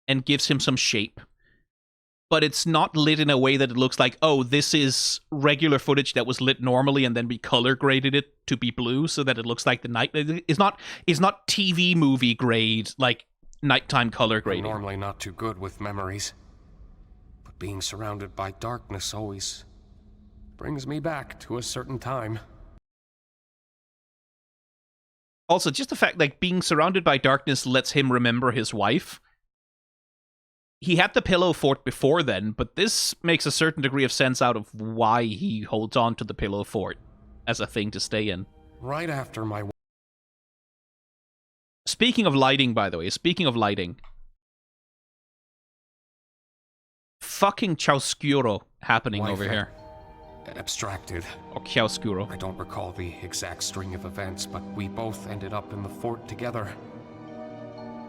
and gives him some shape. But it's not lit in a way that it looks like, oh, this is regular footage that was lit normally and then we color graded it to be blue so that it looks like the night. It's not TV movie grade, like, nighttime color grading. I'm normally not too good with memories, but being surrounded by darkness always brings me back to a certain time. Also, just the fact, like, being surrounded by darkness lets him remember his wife. He had the pillow fort before then, but this makes a certain degree of sense out of why he holds on to the pillow fort as a thing to stay in. Right after my... Speaking of lighting, by the way, fucking chiaroscuro happening over here. Abstracted. Or chiaroscuro. I don't recall the exact string of events, but we both ended up in the fort together.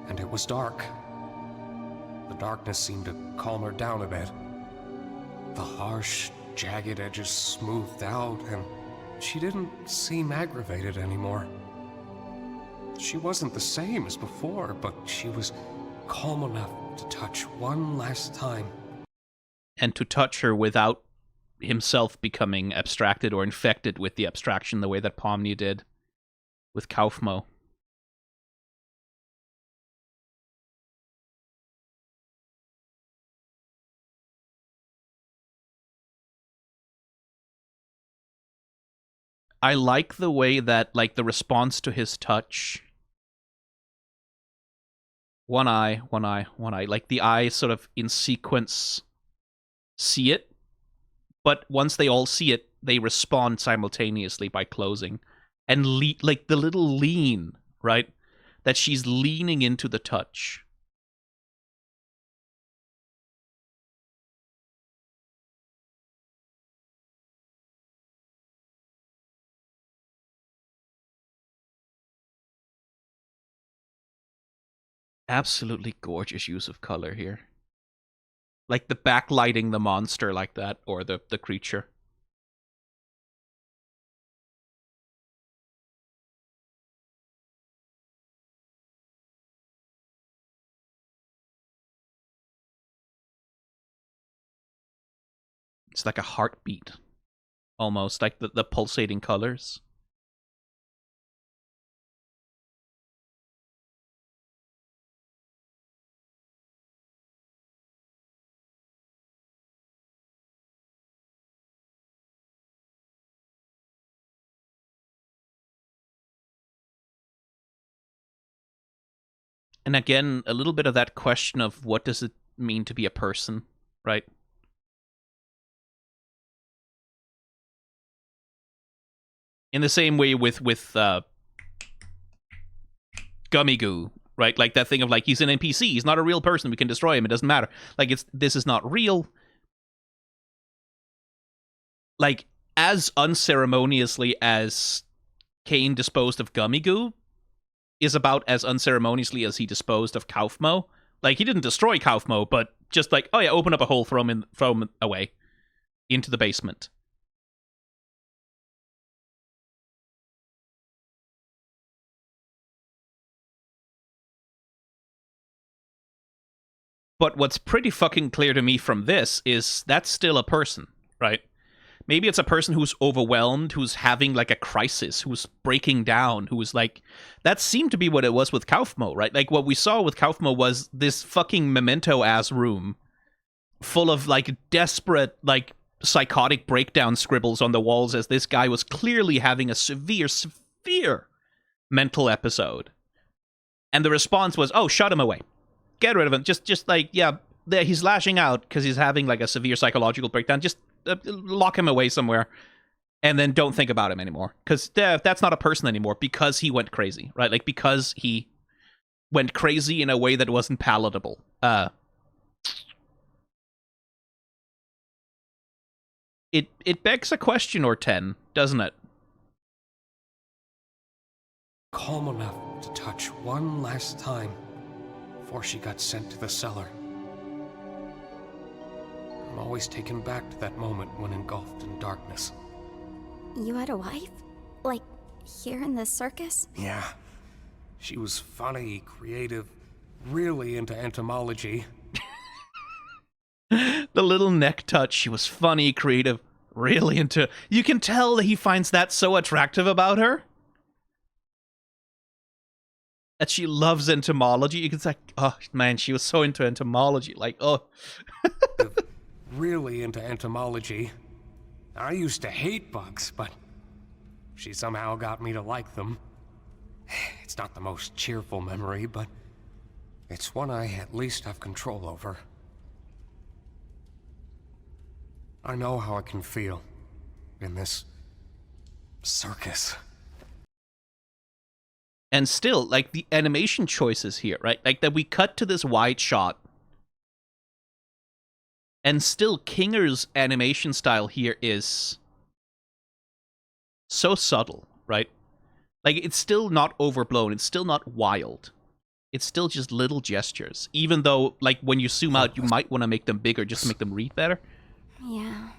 And it was dark. The darkness seemed to calm her down a bit. The harsh, jagged edges smoothed out, and she didn't seem aggravated anymore. She wasn't the same as before, but she was calm enough to touch one last time. And to touch her without himself becoming abstracted or infected with the abstraction the way that Pomni did with Kaufmo. I like the way that, like, the response to his touch. One eye, like the eyes sort of in sequence see it, but once they all see it, they respond simultaneously by closing. And like the little lean, right? That she's leaning into the touch. Absolutely gorgeous use of color here. Like the backlighting the monster like that, or the creature. It's like a heartbeat. Almost, like the pulsating colors. And again, a little bit of that question of what does it mean to be a person, right? In the same way with Gummy Goo, right? Like that thing of like, he's an NPC, he's not a real person, we can destroy him, it doesn't matter. Like, this is not real. Like, as unceremoniously as Kane disposed of Gummy Goo is about as unceremoniously as he disposed of Kaufmo. Like, he didn't destroy Kaufmo, but just like, oh yeah, open up a hole, throw him away into the basement. But what's pretty fucking clear to me from this is that's still a person, right? Maybe it's a person who's overwhelmed, who's having like a crisis, who's breaking down, who's like... That seemed to be what it was with Kaufmo, right? Like, what we saw with Kaufmo was this fucking Memento-ass room full of like desperate, like psychotic breakdown scribbles on the walls as this guy was clearly having a severe mental episode. And the response was, oh, shut him away. Get rid of him. Just like, yeah, he's lashing out because he's having like a severe psychological breakdown. Just lock him away somewhere and then don't think about him anymore. Because that's not a person anymore because he went crazy, right? Like, because he went crazy in a way that wasn't palatable. It begs a question or 10, doesn't it? Calm enough to touch one last time before she got sent to the cellar. I'm always taken back to that moment when engulfed in darkness. You had a wife? Like, here in the circus? Yeah. She was funny, creative, really into entomology. The little neck touch, she was funny, creative, really into... You can tell that he finds that so attractive about her. That she loves entomology. You can say, oh man, she was so into entomology. Like, oh. Really into entomology. I used to hate bugs, but she somehow got me to like them. It's not the most cheerful memory, but it's one I at least have control over. I know how it can feel in this circus. And still, like, the animation choices here, right? Like, that we cut to this wide shot. And still, Kinger's animation style here is so subtle, right? Like, it's still not overblown. It's still not wild. It's still just little gestures. Even though, like, when you zoom out, you might want to make them bigger just to make them read better. Yeah.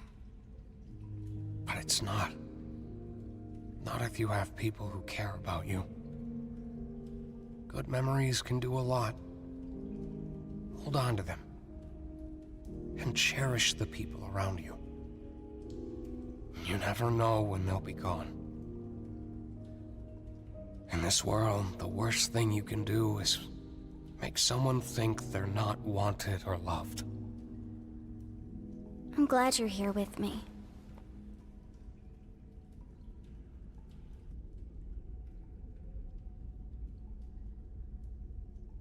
But it's not. Not if you have people who care about you. Good memories can do a lot. Hold on to them. And cherish the people around you. You never know when they'll be gone. In this world, the worst thing you can do is make someone think they're not wanted or loved. I'm glad you're here with me.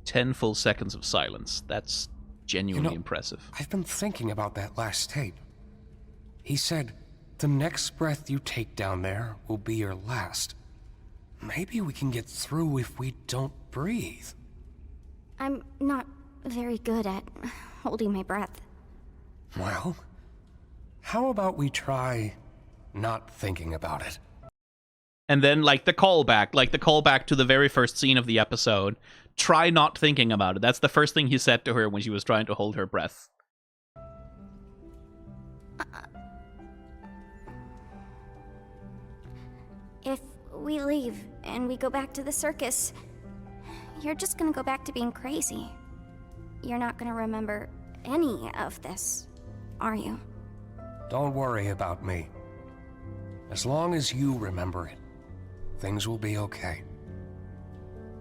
Ten full seconds of silence. That's genuinely impressive. I've been thinking about that last tape. He said, the next breath you take down there will be your last. Maybe we can get through if we don't breathe. I'm not very good at holding my breath. Well, how about we try not thinking about it? And then, like the callback to the very first scene of the episode, try not thinking about it. That's the first thing he said to her when she was trying to hold her breath. If we leave and we go back to the circus, you're just gonna go back to being crazy. You're not gonna remember any of this, are you? Don't worry about me. As long as you remember it, things will be okay.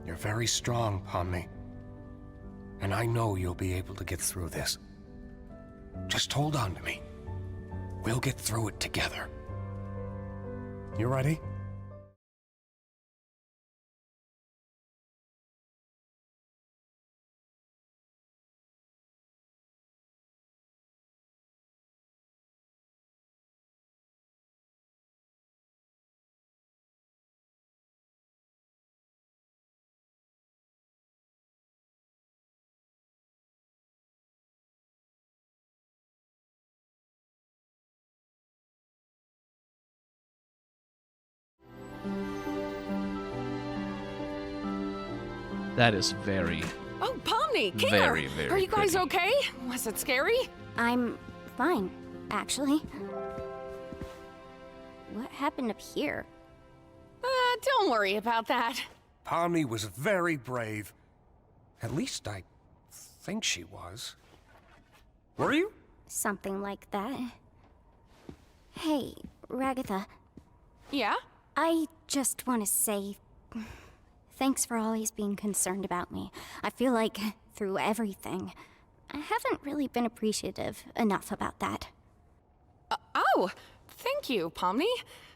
You're very strong, Pomni. And I know you'll be able to get through this. Just hold on to me. We'll get through it together. You ready? That is very, Oh, Pomni, Kinger! very, very Are you guys pretty. okay? Was it scary? I'm fine, actually. What happened up here? Don't worry about that. Pomni was very brave. At least I think she was. Were you? Something like that. Hey, Ragatha, Yeah? I just want to say thanks for always being concerned about me. I feel like through everything, I haven't really been appreciative enough about that. Oh, thank you, Pomni.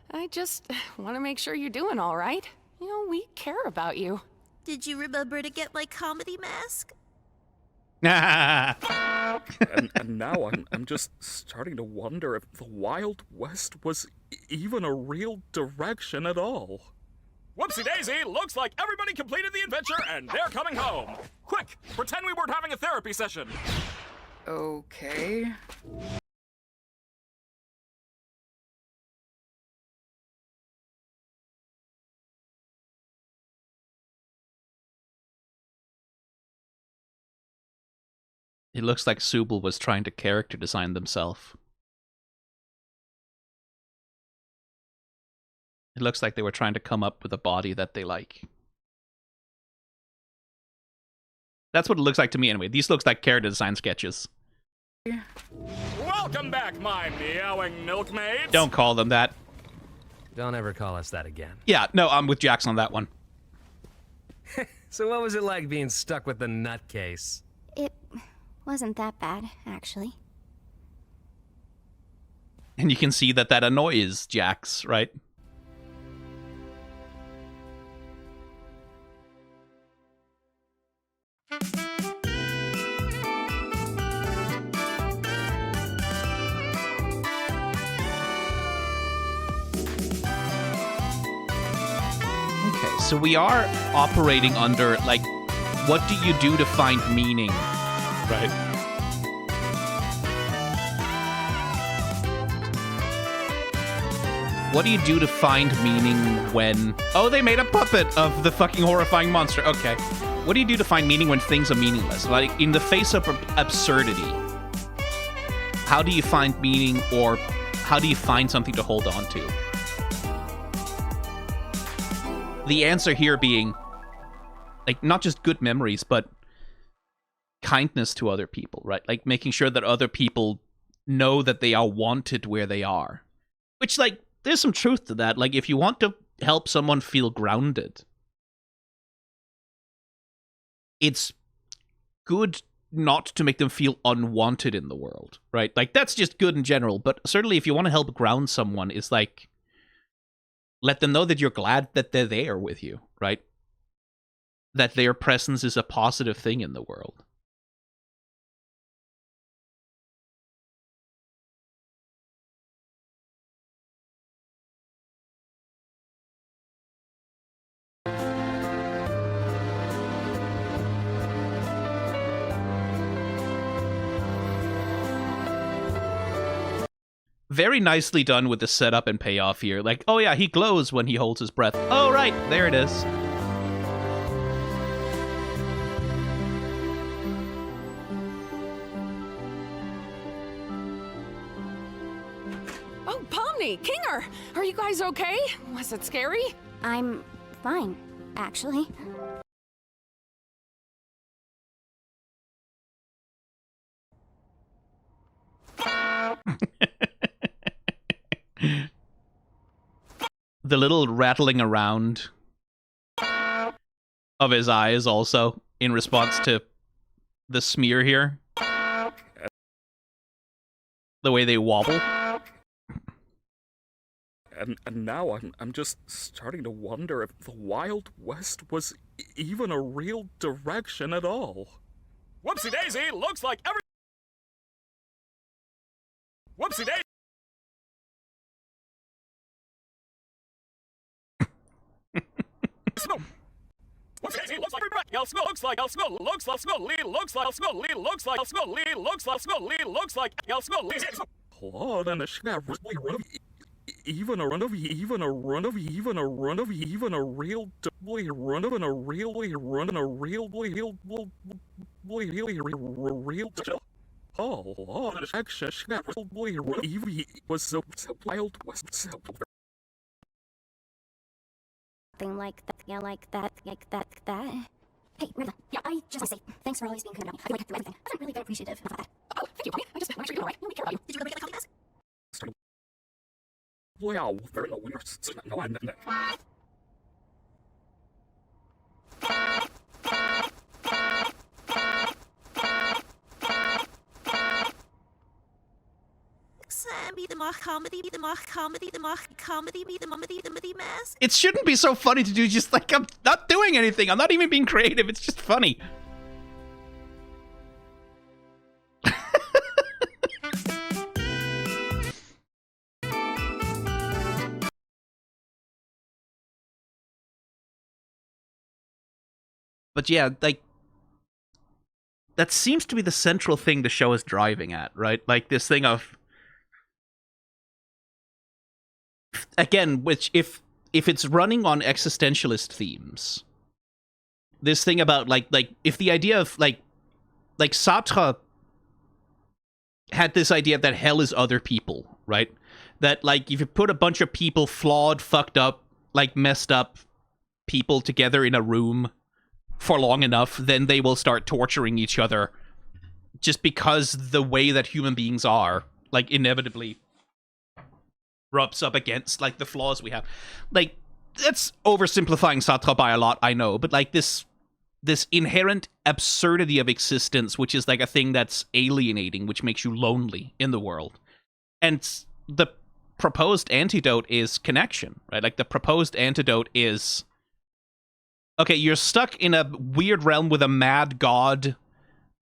I just want to make sure you're doing all right. You know, we care about you. Did you remember to get my comedy mask? And now I'm just starting to wonder if the Wild West was even a real direction at all. Whoopsie daisy, looks like everybody completed the adventure and they're coming home. Quick, pretend we weren't having a therapy session. Okay. It looks like Zooble was trying to character design themselves. It looks like they were trying to come up with a body that they like. That's what it looks like to me anyway. These looks like character design sketches. Welcome back, my meowing milkmaids. Don't call them that. Don't ever call us that again. Yeah, no, I'm with Jackson on that one. So what was it like being stuck with the nutcase? It wasn't that bad, actually. And you can see that that annoys Jax, right? Okay, so we are operating under, like, what do you do to find meaning, right? What do you do to find meaning when... Oh, they made a puppet of the fucking horrifying monster. Okay. What do you do to find meaning when things are meaningless? Like, in the face of absurdity, how do you find meaning, or how do you find something to hold on to? The answer here being, like, not just good memories, but kindness to other people, right? Like, making sure that other people know that they are wanted where they are. Which, like, there's some truth to that. Like, if you want to help someone feel grounded, it's good not to make them feel unwanted in the world, right? Like, that's just good in general, but certainly if you want to help ground someone, it's like, let them know that you're glad that they're there with you, right? That their presence is a positive thing in the world. Very nicely done with the setup and payoff here. Like, oh yeah, he glows when he holds his breath. Oh right, there it is. Oh, Pomni, Kinger! Are you guys okay? Was it scary? I'm fine, actually. The little rattling around of his eyes also in response to the smear here. The way they wobble. And now I'm just starting to wonder if the Wild West was even a real direction at all. Whoopsie daisy, looks like every... Whoopsie daisy! Snow. Whoopsie daisy, looks like every breath. Yell snow, looks like yell snow, looks like snow, lee, looks like snow, lee, looks like snow, lee, looks like snow, lee, looks like yell snow, lee. Hold on a snap. even a run of even a run of even a run of even a real boy run of a real boy run and a real boy real oh access boy Evie was so wild was so Thing like that, yeah, like that. Hey, Rita, yeah, I just want to say thanks for always being kind about me. I feel like I have to do everything. I haven't really been appreciative of that. Oh, thank you, Bonnie. I just want to make sure you're alright. We care about you. Did you ever get the coffee mask? wow very no winners no I It shouldn't be so funny to do just like, I'm not doing anything. I'm not even being creative. It's just funny. But yeah, like, that seems to be the central thing the show is driving at, right? Like, this thing of, again, which if it's running on existentialist themes, this thing about like if the idea of like Sartre had this idea that hell is other people, right? That like if you put a bunch of people, flawed, fucked up, like messed up people together in a room for long enough, then they will start torturing each other just because the way that human beings are, like, inevitably rubs up against, like, the flaws we have. Like, that's oversimplifying Sartre by a lot, I know, but, like, this inherent absurdity of existence, which is, like, a thing that's alienating, which makes you lonely in the world. And the proposed antidote is connection, right? Like, the proposed antidote is, okay, you're stuck in a weird realm with a mad god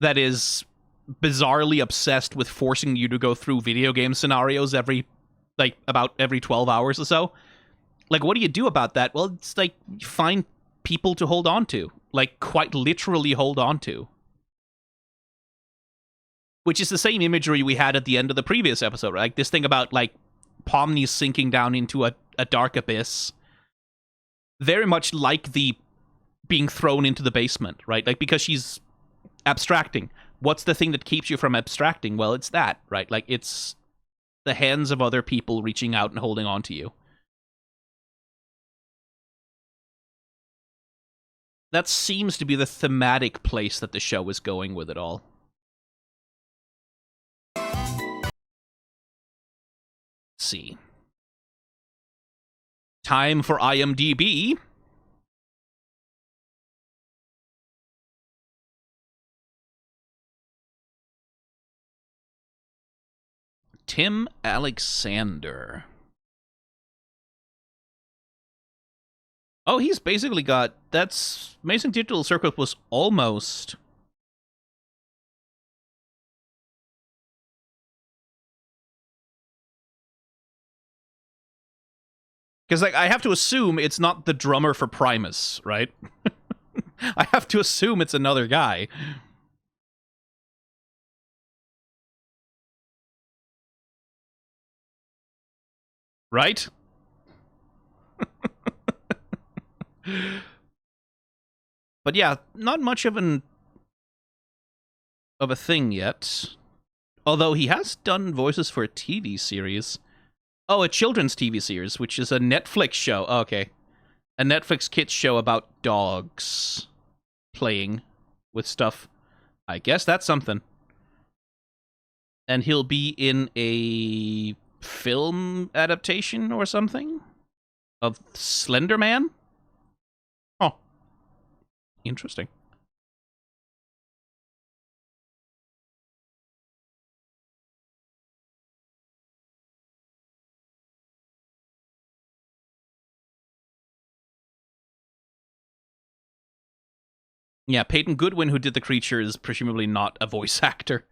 that is bizarrely obsessed with forcing you to go through video game scenarios about every 12 hours or so. Like, what do you do about that? Well, it's like, you find people to hold on to. Like, quite literally hold on to. Which is the same imagery we had at the end of the previous episode, right? Like, this thing about, like, Pomni sinking down into a dark abyss. Very much like the being thrown into the basement, right? Like, because she's abstracting. What's the thing that keeps you from abstracting? Well, it's that, right? Like, it's the hands of other people reaching out and holding on to you. That seems to be the thematic place that the show is going with it all. Let's see. Time for IMDb. Tim Alexander. Oh, he's basically got... That's... Amazing Digital Circus was almost... Because, like, I have to assume it's not the drummer for Primus, right? I have to assume it's another guy. Right? But yeah, not much of a thing yet. Although he has done voices for a TV series. Oh, a children's TV series, which is a Netflix show. Oh, okay. A Netflix kids show about dogs playing with stuff. I guess that's something. And he'll be in a film adaptation or something of Slender Man. Oh, interesting. Yeah, Peyton Goodwin, who did the creature, is presumably not a voice actor.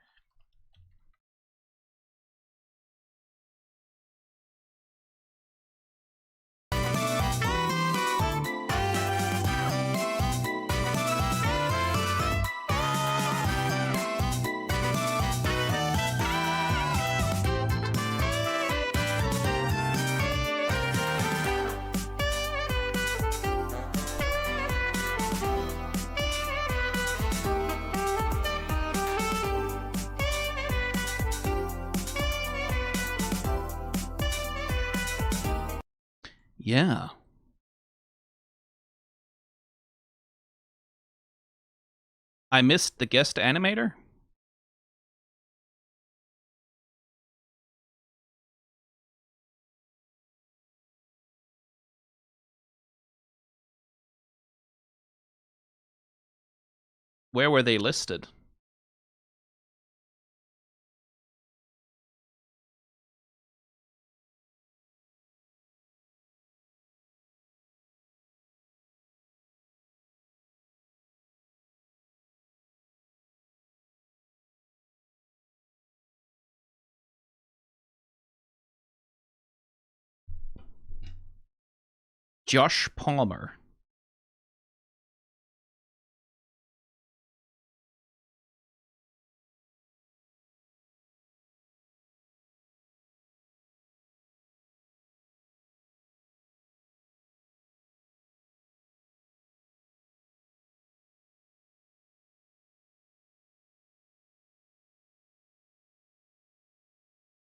Yeah. I missed the guest animator? Where were they listed? Josh Palmer.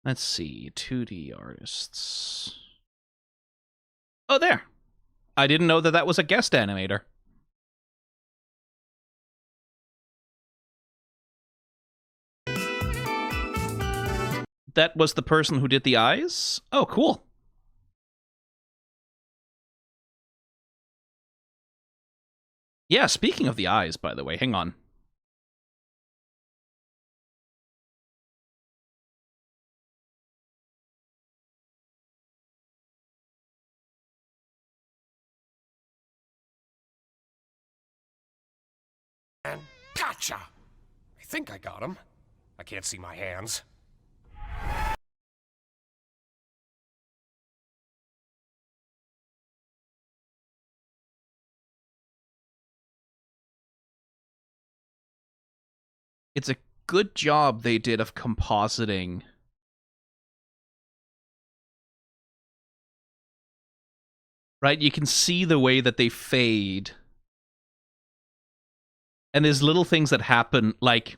Let's see, 2D artists. Oh, there. I didn't know that that was a guest animator. That was the person who did the eyes? Oh, cool. Yeah, speaking of the eyes, by the way, hang on. And gotcha! I think I got him. I can't see my hands. It's a good job they did of compositing. Right? You can see the way that they fade. And there's little things that happen, like,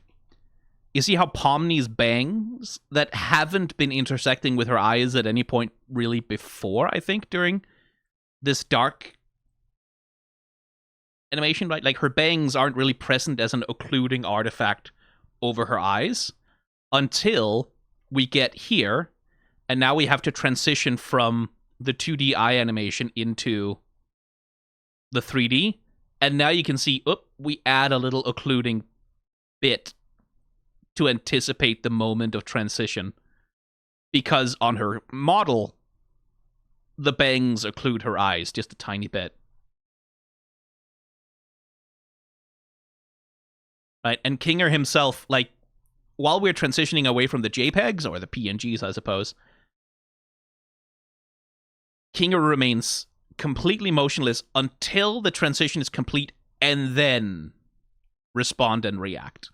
you see how Pomni's bangs that haven't been intersecting with her eyes at any point really before, I think, during this dark animation, right? Like, her bangs aren't really present as an occluding artifact over her eyes until we get here, and now we have to transition from the 2D eye animation into the 3D, and now you can see, we add a little occluding bit to anticipate the moment of transition. Because on her model, the bangs occlude her eyes just a tiny bit. Right? And Kinger himself, like, while we're transitioning away from the JPEGs, or the PNGs, I suppose, Kinger remains completely motionless until the transition is complete, and then respond and react.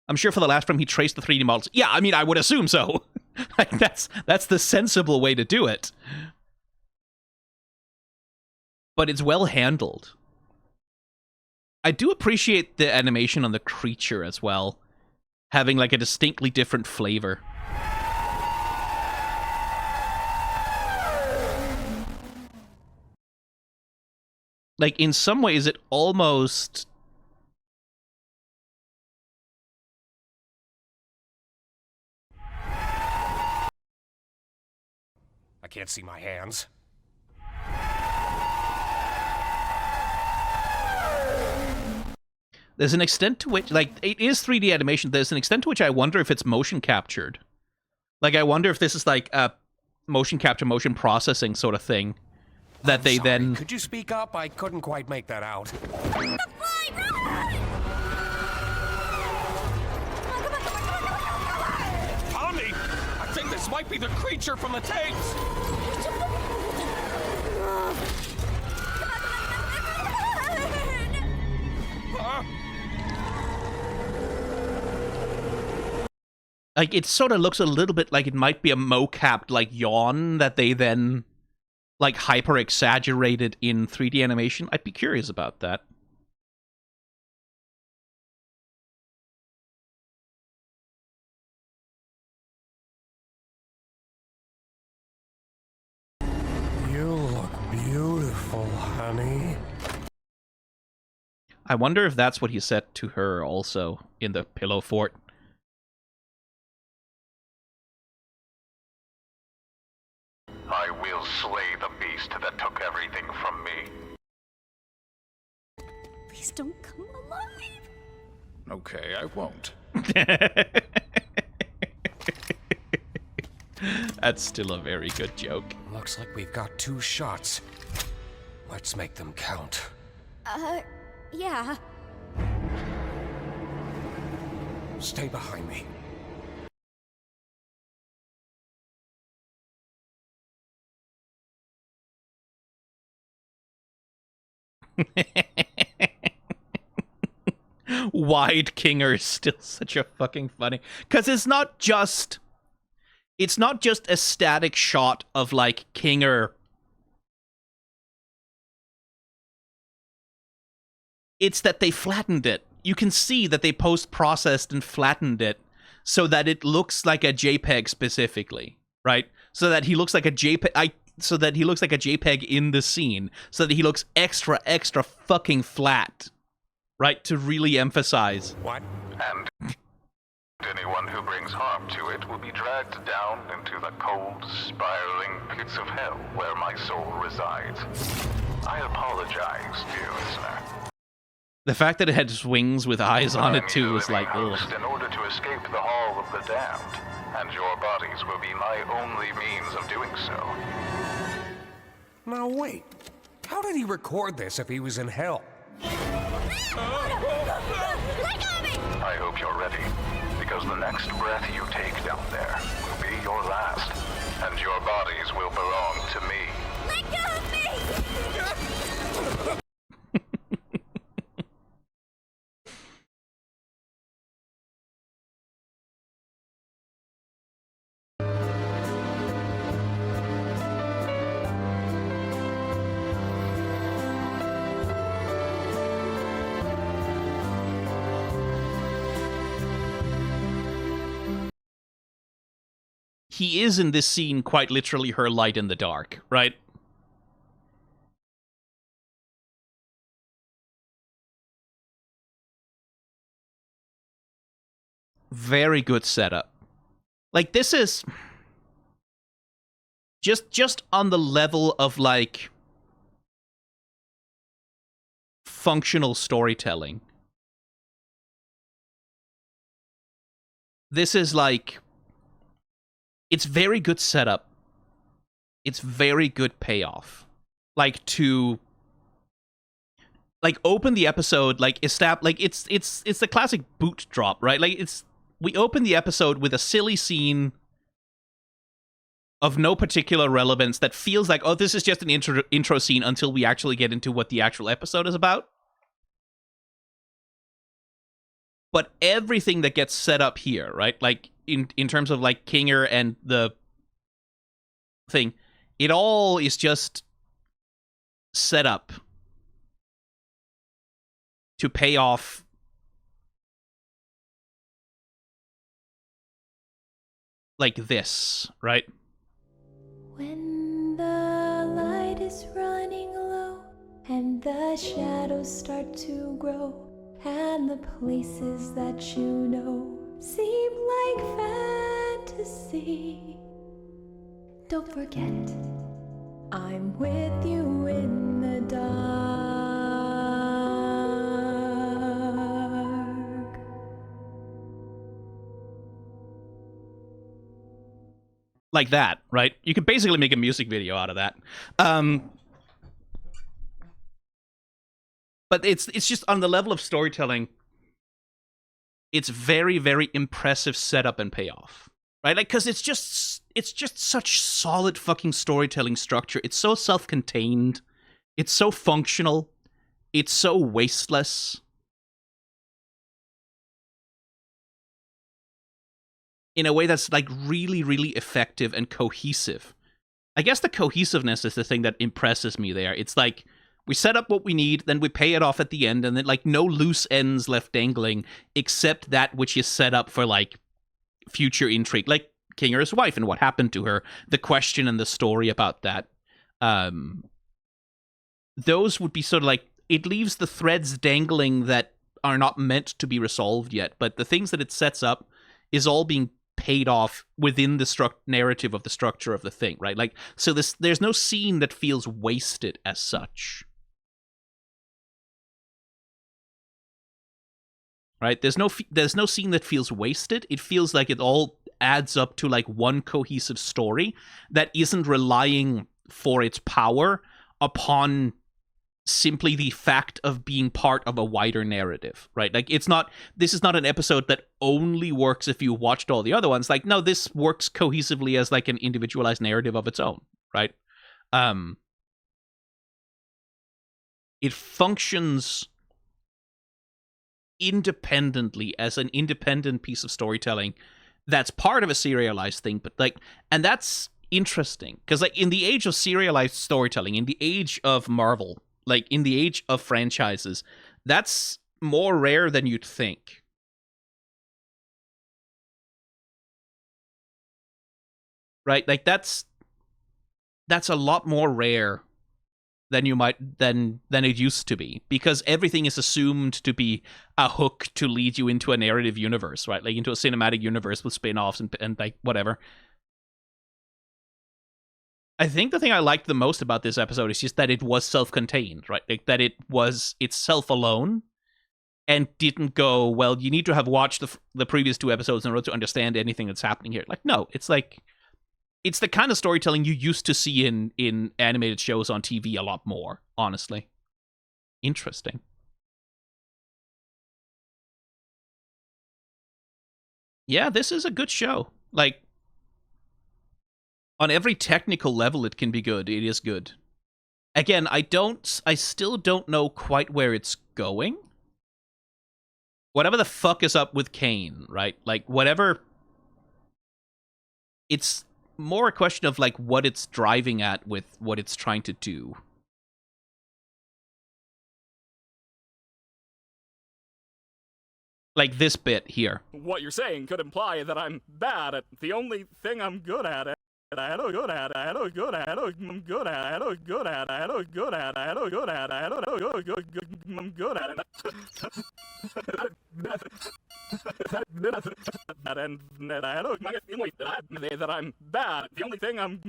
I'm sure for the last frame he traced the 3D models. Yeah, I mean, I would assume so. Like, that's the sensible way to do it. But it's well handled. I do appreciate the animation on the creature as well, having like a distinctly different flavor. Like, in some ways, it almost... I can't see my hands. There's an extent to which, like, it is 3D animation, there's an extent to which I wonder if it's motion captured. Like, I wonder if this is like a motion capture, motion processing sort of thing that they then... Could you speak up? I couldn't quite make that out. Tommy! I think this might be the creature from the tapes! Like, it sort of looks a little bit like it might be a mocapped, like, yawn that they then, like, hyper-exaggerated in 3D animation. I'd be curious about that. Careful, honey. I wonder if that's what he said to her also in the pillow fort. I will slay the beast that took everything from me. Please don't come alive. Okay, I won't. That's still a very good joke. Looks like we've got 2 shots. Let's make them count. Yeah. Stay behind me. Wide Kinger is still such a fucking funny, because it's not just a static shot of like Kinger. It's that they flattened it. You can see that they post-processed and flattened it so that it looks like a JPEG specifically, right? So that he looks like a JPEG. So that he looks like a JPEG in the scene. So that he looks extra fucking flat, right? To really emphasize. What? And anyone who brings harm to it will be dragged down into the cold, spiraling pits of hell where my soul resides. I apologize, dear listener. The fact that it had wings with eyes on it too was like, ugh. In order to escape the Hall of the Damned, and your bodies will be my only means of doing so. Now wait. How did he record this if he was in hell? I hope you're ready, because the next breath you take down there will be your last, and your bodies will belong to me. Let go of me! He is in this scene quite literally her light in the dark, right? Very good setup. Like, this is just on the level of like functional storytelling. This is like, it's very good setup. It's very good payoff. Like, to like open the episode, like it's the classic boot drop, right? Like, we open the episode with a silly scene of no particular relevance that feels like, oh, this is just an intro scene until we actually get into what the actual episode is about. But everything that gets set up here, right? Like, in terms of, like, Kinger and the thing, it all is just set up to pay off like this, right? When the light is running low and the shadows start to grow and the places that you know seem like fantasy, don't forget, I'm with you in the dark. Like that, right? You could basically make a music video out of that. But it's just on the level of storytelling, it's very, very impressive setup and payoff, right? Like, because it's just such solid fucking storytelling structure. It's so self-contained. It's so functional. It's so wasteless. In a way that's like really, really effective and cohesive. I guess the cohesiveness is the thing that impresses me there. It's like, we set up what we need, then we pay it off at the end, and then, like, no loose ends left dangling, except that which is set up for, like, future intrigue. Like, Kinger's wife and what happened to her, the question and the story about that. those would be sort of like, it leaves the threads dangling that are not meant to be resolved yet, but the things that it sets up is all being paid off within the narrative of the structure of the thing, right? Like, so there's no scene that feels wasted as such. Right? There's no scene that feels wasted. It feels like it all adds up to like one cohesive story that isn't relying for its power upon simply the fact of being part of a wider narrative, right? Like, this is not an episode that only works if you watched all the other ones. Like, no, this works cohesively as like an individualized narrative of its own, right? It functions independently as an independent piece of storytelling that's part of a serialized thing, but like, and that's interesting because like in the age of serialized storytelling, in the age of Marvel, like in the age of franchises, that's more rare than you'd think. Right? Like that's a lot more rare than it used to be, because everything is assumed to be a hook to lead you into a narrative universe, right? Like into a cinematic universe with spin-offs and like whatever. I think the thing I liked the most about this episode is just that it was self-contained, right? Like that it's itself alone and didn't go, well, you need to have watched the previous 2 episodes in order to understand anything that's happening here. Like, no, it's like, it's the kind of storytelling you used to see in animated shows on TV a lot more, honestly. Interesting. Yeah, this is a good show. Like, on every technical level it can be good. It is good. Again, I still don't know quite where it's going. Whatever the fuck is up with Kane, right? Like, whatever... It's more a question of like what it's driving at with what it's trying to do. Like this bit here. What you're saying could imply that I'm bad at the only thing I'm good at. I know good at. I know good at. I know I'm good at. I know good at. I know good at. I know good at. I know good. I'm good at it. And I don't that I'm bad. The only thing I'm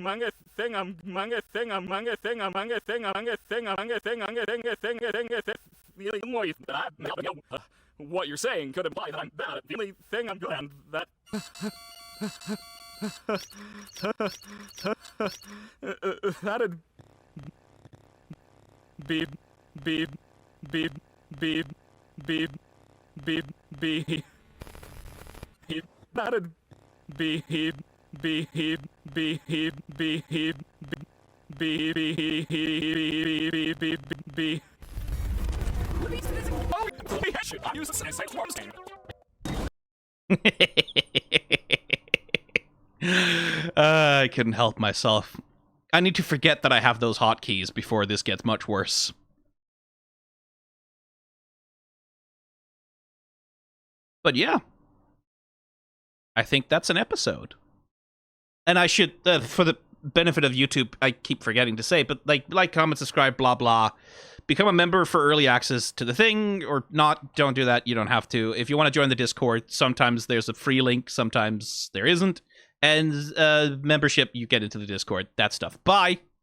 what you're saying could imply that I'm bad at the only thing I'm good at. That that'd be that'd be I couldn't help myself. I need to forget that I have those hotkeys before this gets much worse. But yeah, I think that's an episode. And I should, for the benefit of YouTube, I keep forgetting to say, but like, comment, subscribe, blah, blah. Become a member for early access to the thing, or not, don't do that, you don't have to. If you want to join the Discord, sometimes there's a free link, sometimes there isn't. And membership, you get into the Discord, that stuff. Bye!